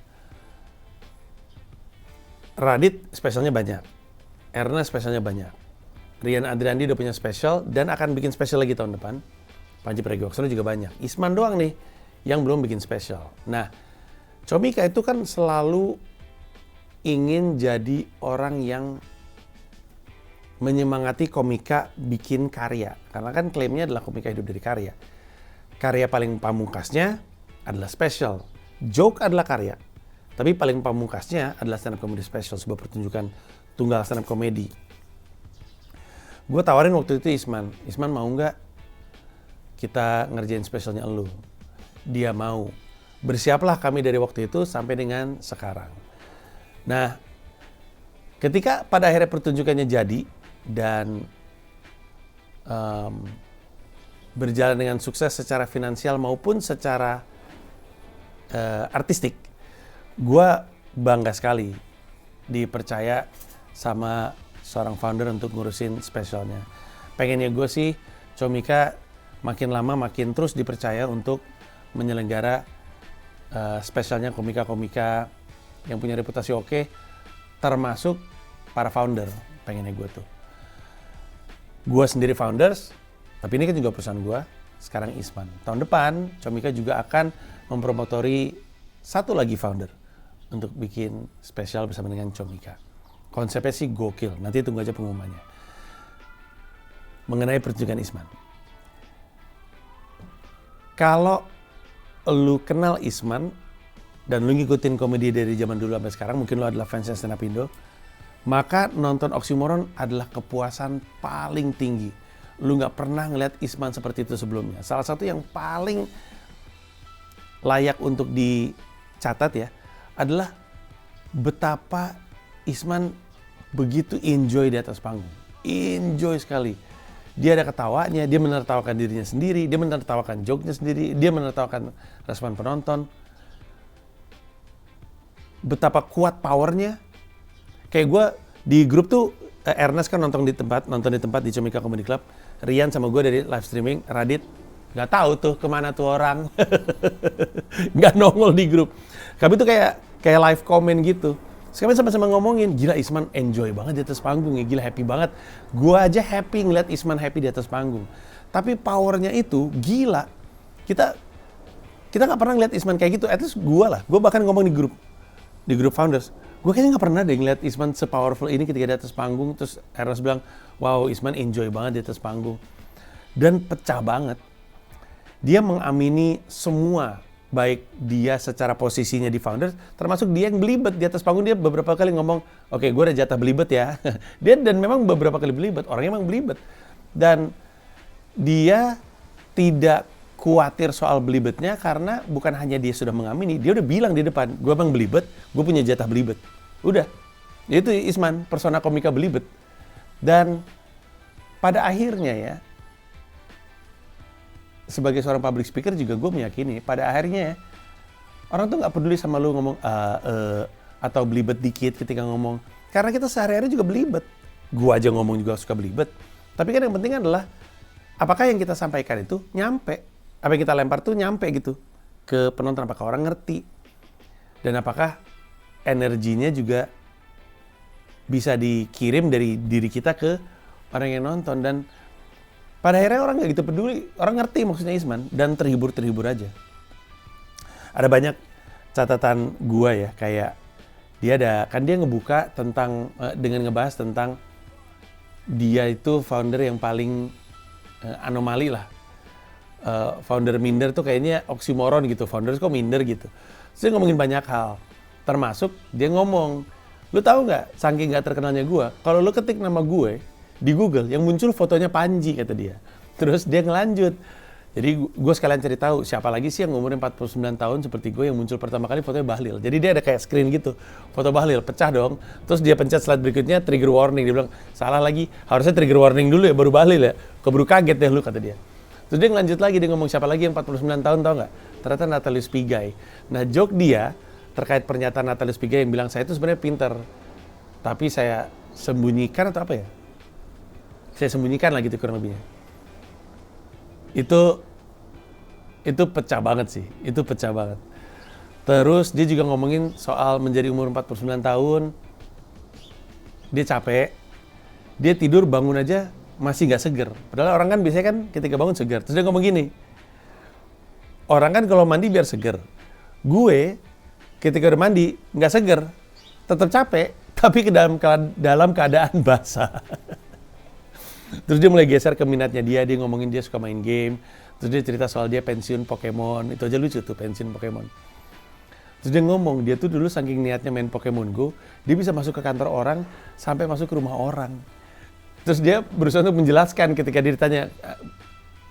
Radit spesialnya banyak, Erna spesialnya banyak, Rian Adriandi udah punya spesial dan akan bikin spesial lagi tahun depan. Panji Pragiwaksono juga banyak. Isman doang nih yang belum bikin spesial. Nah, Comika itu kan selalu ingin jadi orang yang menyemangati komika bikin karya. Karena kan klaimnya adalah komika hidup dari karya. Karya paling pamungkasnya adalah special. Joke adalah karya. Tapi paling pamungkasnya adalah stand up comedy special, sebuah pertunjukan tunggal stand up comedy. Gue tawarin waktu itu Isman mau nggak kita ngerjain spesialnya elu? Dia mau. Bersiaplah kami dari waktu itu sampai dengan sekarang. Nah, ketika pada akhirnya pertunjukannya jadi dan berjalan dengan sukses secara finansial maupun secara artistik, gue bangga sekali dipercaya sama seorang founder untuk ngurusin specialnya. Pengennya gue sih Comika makin lama makin terus dipercaya untuk menyelenggara specialnya komika-komika yang punya reputasi oke, termasuk para founder. Pengennya gue tuh. Gue sendiri founders, tapi ini kan juga perusahaan gue, sekarang Isman. Tahun depan, Comika juga akan mempromotori satu lagi founder untuk bikin spesial bersama dengan Comika. Konsepnya sih gokil, nanti tunggu aja pengumumannya. Mengenai pertunjukan Isman. Kalau lu kenal Isman, dan lu ngikutin komedi dari zaman dulu sampai sekarang, mungkin lu adalah fansnya Stand Up Indo, maka nonton Oxymoron adalah kepuasan paling tinggi. Lu nggak pernah ngeliat Isman seperti itu sebelumnya. Salah satu yang paling layak untuk dicatat ya, adalah betapa Isman begitu enjoy di atas panggung. Enjoy sekali. Dia ada ketawanya, dia menertawakan dirinya sendiri, dia menertawakan joke-nya sendiri, dia menertawakan respon penonton. Betapa kuat powernya. Kayak gue di grup tuh, Ernest kan nonton di tempat di Comika Comedy Club. Rian sama gue dari live streaming, Radit nggak tahu tuh kemana tuh orang, nggak nongol di grup. Kami tuh kayak live comment gitu. Terus kami sama-sama ngomongin, gila Isman enjoy banget di atas panggung ya, gila happy banget. Gue aja happy ngeliat Isman happy di atas panggung. Tapi powernya itu gila. Kita nggak pernah ngeliat Isman kayak gitu. At least gue lah, gue bahkan ngomong di grup founders. Gue kayaknya nggak pernah deh ngeliat Isman se-powerful ini ketika di atas panggung. Terus Ernest bilang, wow Isman enjoy banget di atas panggung. Dan pecah banget. Dia mengamini semua, baik dia secara posisinya di founders, termasuk dia yang belibet di atas panggung. Dia beberapa kali ngomong, oke gue udah jatah belibet ya. Dan memang beberapa kali belibet, orangnya memang belibet. Dan dia tidak khawatir soal belibetnya karena bukan hanya dia sudah mengamini, dia udah bilang di depan, gue emang belibet, gue punya jatah belibet. Udah, itu Isman, persona komika belibet. Dan pada akhirnya ya, sebagai seorang public speaker juga gue meyakini, pada akhirnya ya, orang tuh nggak peduli sama lu ngomong atau belibet dikit ketika ngomong. Karena kita sehari-hari juga belibet. Gue aja ngomong juga suka belibet. Tapi kan yang penting adalah, apakah yang kita sampaikan itu nyampe? Apa yang kita lempar tuh nyampe gitu ke penonton, apakah orang ngerti? Dan apakah energinya juga bisa dikirim dari diri kita ke orang yang nonton? Dan pada akhirnya orang nggak gitu peduli, orang ngerti maksudnya Isman dan terhibur aja. Ada banyak catatan gua ya, kayak dia ngebuka tentang dengan ngebahas tentang dia itu founder yang paling anomali lah. Founder minder tuh kayaknya oksimoron gitu, founders kok minder gitu. Terus dia ngomongin banyak hal, termasuk dia ngomong, lu tahu nggak, saking nggak terkenalnya gue, kalau lu ketik nama gue di Google, yang muncul fotonya Panji kata dia. Terus dia ngelanjut, jadi gue sekalian cari tahu siapa lagi sih yang umurnya 49 tahun seperti gue yang muncul pertama kali fotonya Bahlil. Jadi dia ada kayak screen gitu, foto Bahlil, pecah dong. Terus dia pencet slide berikutnya trigger warning, dia bilang salah lagi, harusnya trigger warning dulu ya baru Bahlil ya, keburu kaget deh lu kata dia. Terus dia ngelanjut lagi, dia ngomong siapa lagi yang 49 tahun, tau nggak? Ternyata Natalius Pigai. Nah joke dia terkait pernyataan Natalius Pigai yang bilang saya itu sebenarnya pinter, tapi saya sembunyikan atau apa ya? Saya sembunyikan lah gitu kurang lebihnya. Itu pecah banget sih, itu pecah banget. Terus dia juga ngomongin soal menjadi umur 49 tahun, dia capek, dia tidur bangun aja masih nggak seger. Padahal orang kan biasanya kan ketika bangun seger. Terus dia ngomong gini, orang kan kalau mandi biar seger. Gue ketika udah mandi nggak seger, tetap capek, tapi ke dalam keadaan basah. Terus dia mulai geser ke minatnya dia ngomongin dia suka main game. Terus dia cerita soal dia pensiun Pokemon, itu aja lucu tuh pensiun Pokemon. Terus dia ngomong, dia tuh dulu saking niatnya main Pokemon Go, dia bisa masuk ke kantor orang, sampai masuk ke rumah orang. Terus dia berusaha untuk menjelaskan ketika dia ditanya,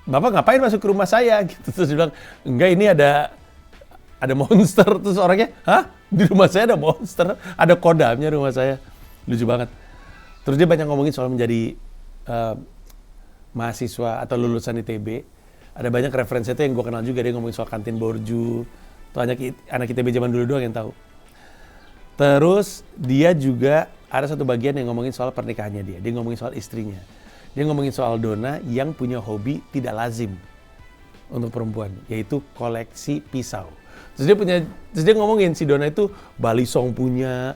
Bapak ngapain masuk ke rumah saya? Gitu. Terus dia bilang, enggak ini ada monster. Terus orangnya, hah? Di rumah saya ada monster? Ada kodamnya rumah saya. Lucu banget. Terus dia banyak ngomongin soal menjadi mahasiswa atau lulusan ITB. Ada banyak referensi itu yang gue kenal juga. Dia ngomongin soal kantin borju. Itu anak ITB zaman dulu doang yang tahu. Terus dia juga ada satu bagian yang ngomongin soal pernikahannya dia. Dia ngomongin soal istrinya. Dia ngomongin soal Donna yang punya hobi tidak lazim untuk perempuan, yaitu koleksi pisau. Terus dia ngomongin si Donna itu Bali Song punya,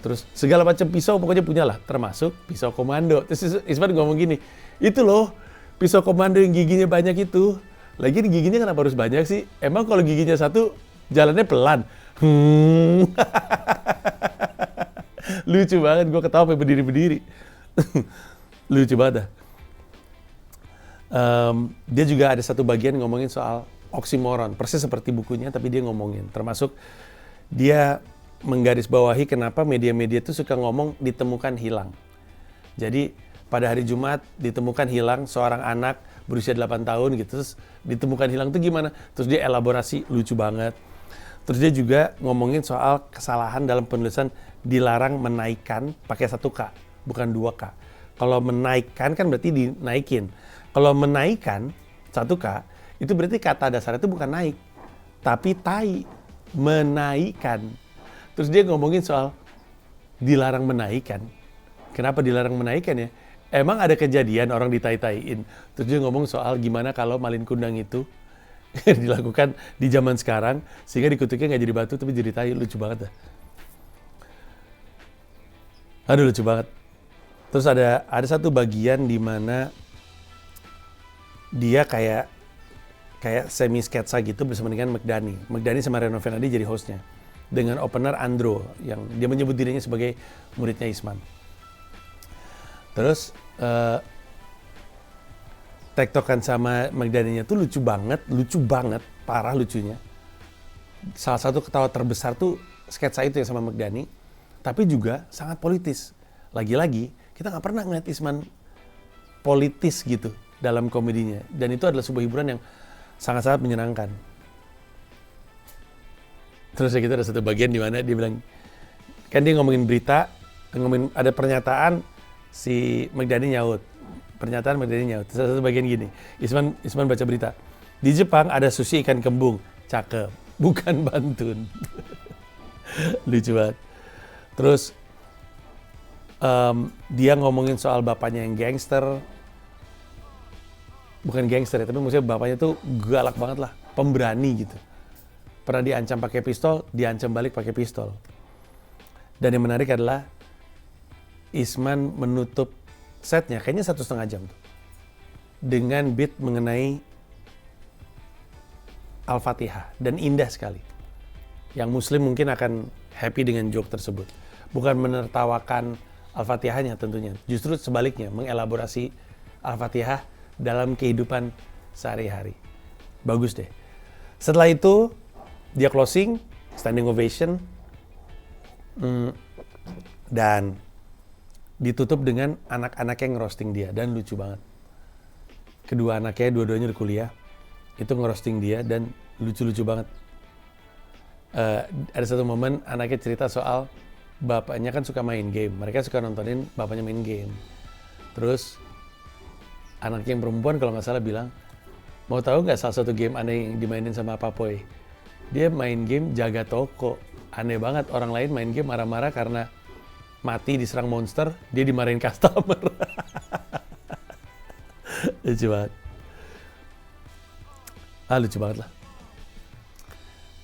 terus segala macam pisau pokoknya punya lah, termasuk pisau komando. Terus Isman ngomong gini, itu loh pisau komando yang giginya banyak itu. Lagi giginya kenapa harus banyak sih? Emang kalau giginya satu jalannya pelan? Lucu banget, gue ketawa sampai berdiri-berdiri. Lucu banget dah. Dia juga ada satu bagian ngomongin soal oksimoron, persis seperti bukunya, tapi dia ngomongin. Termasuk dia menggarisbawahi kenapa media-media itu suka ngomong ditemukan hilang. Jadi pada hari Jumat ditemukan hilang seorang anak berusia 8 tahun gitu, terus ditemukan hilang itu gimana? Terus dia elaborasi, lucu banget. Terus dia juga ngomongin soal kesalahan dalam penulisan dilarang menaikkan pakai 1K, bukan 2K. Kalau menaikkan kan berarti dinaikin. Kalau menaikkan 1K, itu berarti kata dasarnya itu bukan naik, tapi tai, menaikkan. Terus dia ngomongin soal dilarang menaikkan. Kenapa dilarang menaikkan ya? Emang ada kejadian orang ditai-taiin. Terus dia ngomong soal gimana kalau malin kundang itu dilakukan di zaman sekarang, sehingga dikutuknya nggak jadi batu tapi jadi tai. Lucu banget dah. Aduh lucu banget. Terus ada satu bagian di mana dia kayak semi sketsa gitu bersama dengan McDani. McDani sama Reno Fernandi jadi hostnya. Dengan opener Andro, yang dia menyebut dirinya sebagai muridnya Isman. Terus tektokan sama McDani-nya tuh lucu banget, parah lucunya. Salah satu ketawa terbesar tuh sketsa itu yang sama McDani, tapi juga sangat politis. Lagi-lagi, kita nggak pernah ngeliat Isman politis gitu dalam komedinya. Dan itu adalah sebuah hiburan yang sangat-sangat menyenangkan. Terus ya kita ada satu bagian di mana dia bilang, kan dia ngomongin berita, ada pernyataan, si McDani nyaut. Pernyataan McDani nyaut. Terus satu bagian gini, Isman baca berita. Di Jepang ada sushi ikan kembung, cakep, bukan bantun. Lucu banget. Terus dia ngomongin soal bapaknya yang gangster. Bukan gangster ya, tapi maksudnya bapaknya tuh galak banget lah, pemberani gitu. Pernah diancam pakai pistol, diancam balik pakai pistol. Dan yang menarik adalah Isman menutup setnya, kayaknya 1,5 jam tuh, dengan beat mengenai Al-Fatihah, dan indah sekali. Yang Muslim mungkin akan happy dengan joke tersebut. Bukan menertawakan Al-Fatihahnya tentunya, justru sebaliknya, mengelaborasi Al-Fatihah dalam kehidupan sehari-hari. Bagus deh. Setelah itu, dia closing, standing ovation, dan ditutup dengan anak-anaknya ngerosting dia, dan lucu banget. Kedua anaknya, dua-duanya udah kuliah, itu ngerosting dia, dan lucu-lucu banget. Ada satu momen anaknya cerita soal bapaknya kan suka main game, mereka suka nontonin bapaknya main game. Terus anaknya yang perempuan kalau nggak salah bilang, mau tahu nggak salah satu game aneh yang dimainin sama Papoy? Dia main game jaga toko. Aneh banget, orang lain main game marah-marah karena mati diserang monster, dia dimarahin customer. Lucu banget. Lucu banget lah.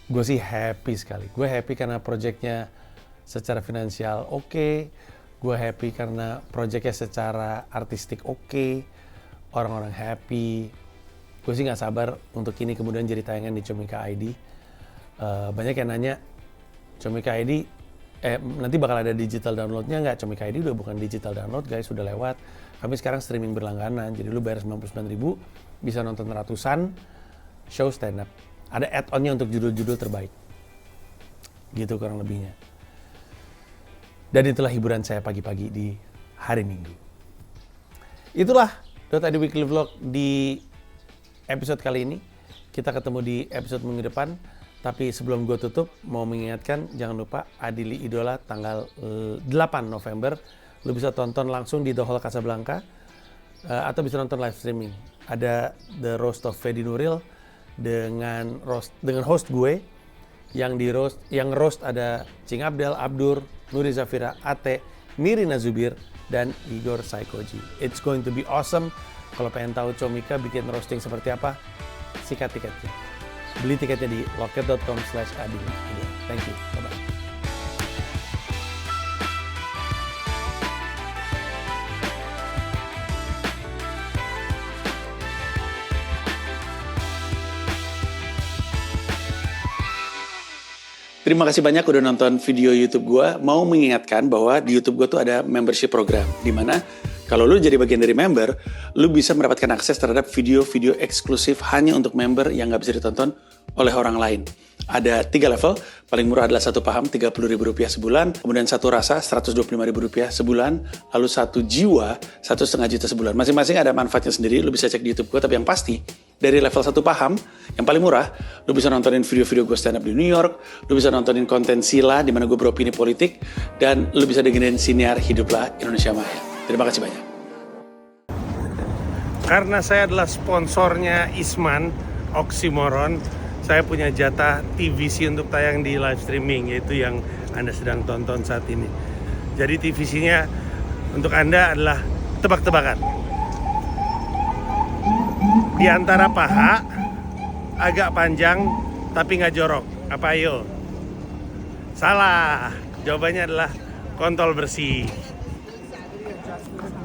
Gue sih happy sekali. Gue happy karena projectnya secara finansial oke. Gue happy karena projectnya secara artistik oke. Orang-orang happy. Gue sih nggak sabar untuk ini kemudian jadi tayangan di Comika ID. Banyak yang nanya, Comika ID nanti bakal ada digital downloadnya nggak? Comika ID udah bukan digital download guys, sudah lewat. Kami sekarang streaming berlangganan, jadi lu bayar 99.000 bisa nonton ratusan show stand up. Ada add-onnya untuk judul-judul terbaik. Gitu kurang lebihnya. Dan itulah hiburan saya pagi-pagi di hari Minggu. Itulah .id Weekly Vlog di episode kali ini. Kita ketemu di episode minggu depan. Tapi sebelum gue tutup, mau mengingatkan, jangan lupa Adili Idola tanggal 8 November. Lu bisa tonton langsung di The Hall Casablanca, atau bisa nonton live streaming. Ada The Roast of Fedi Nuril dengan host gue, Yang roast ada Cing Abdel, Abdur, Nuri Zafira, Ate, Mirina Zubir, dan Igor Saikoji. It's going to be awesome. Kalau pengen tahu Comika bikin roasting seperti apa, sikat tiketnya. Beli tiketnya di loket.com/adi. Thank you. Bye-bye. Terima kasih banyak udah nonton video YouTube gue. Mau mengingatkan bahwa di YouTube gue tuh ada membership program, di mana kalau lu jadi bagian dari member, lu bisa mendapatkan akses terhadap video-video eksklusif hanya untuk member yang nggak bisa ditonton oleh orang lain. Ada 3 level, paling murah adalah 1 paham Rp30.000 sebulan, kemudian 1 rasa Rp125.000 sebulan, lalu 1 jiwa Rp1,5 juta sebulan. Masing-masing ada manfaatnya sendiri, lu bisa cek di YouTube gue, tapi yang pasti dari level 1 paham, yang paling murah, lu bisa nontonin video-video gue stand up di New York, lu bisa nontonin konten Sila di mana gue beropini politik, dan lu bisa dengerin siniar Hiduplah Indonesia Maya. Terima kasih banyak. Karena saya adalah sponsornya Isman, Oxymoron, saya punya jatah TVC untuk tayang di live streaming, yaitu yang Anda sedang tonton saat ini. Jadi TVC-nya untuk Anda adalah tebak-tebakan. Di antara paha, agak panjang, tapi nggak jorok. Apa ayo? Salah. Jawabannya adalah kontol bersih.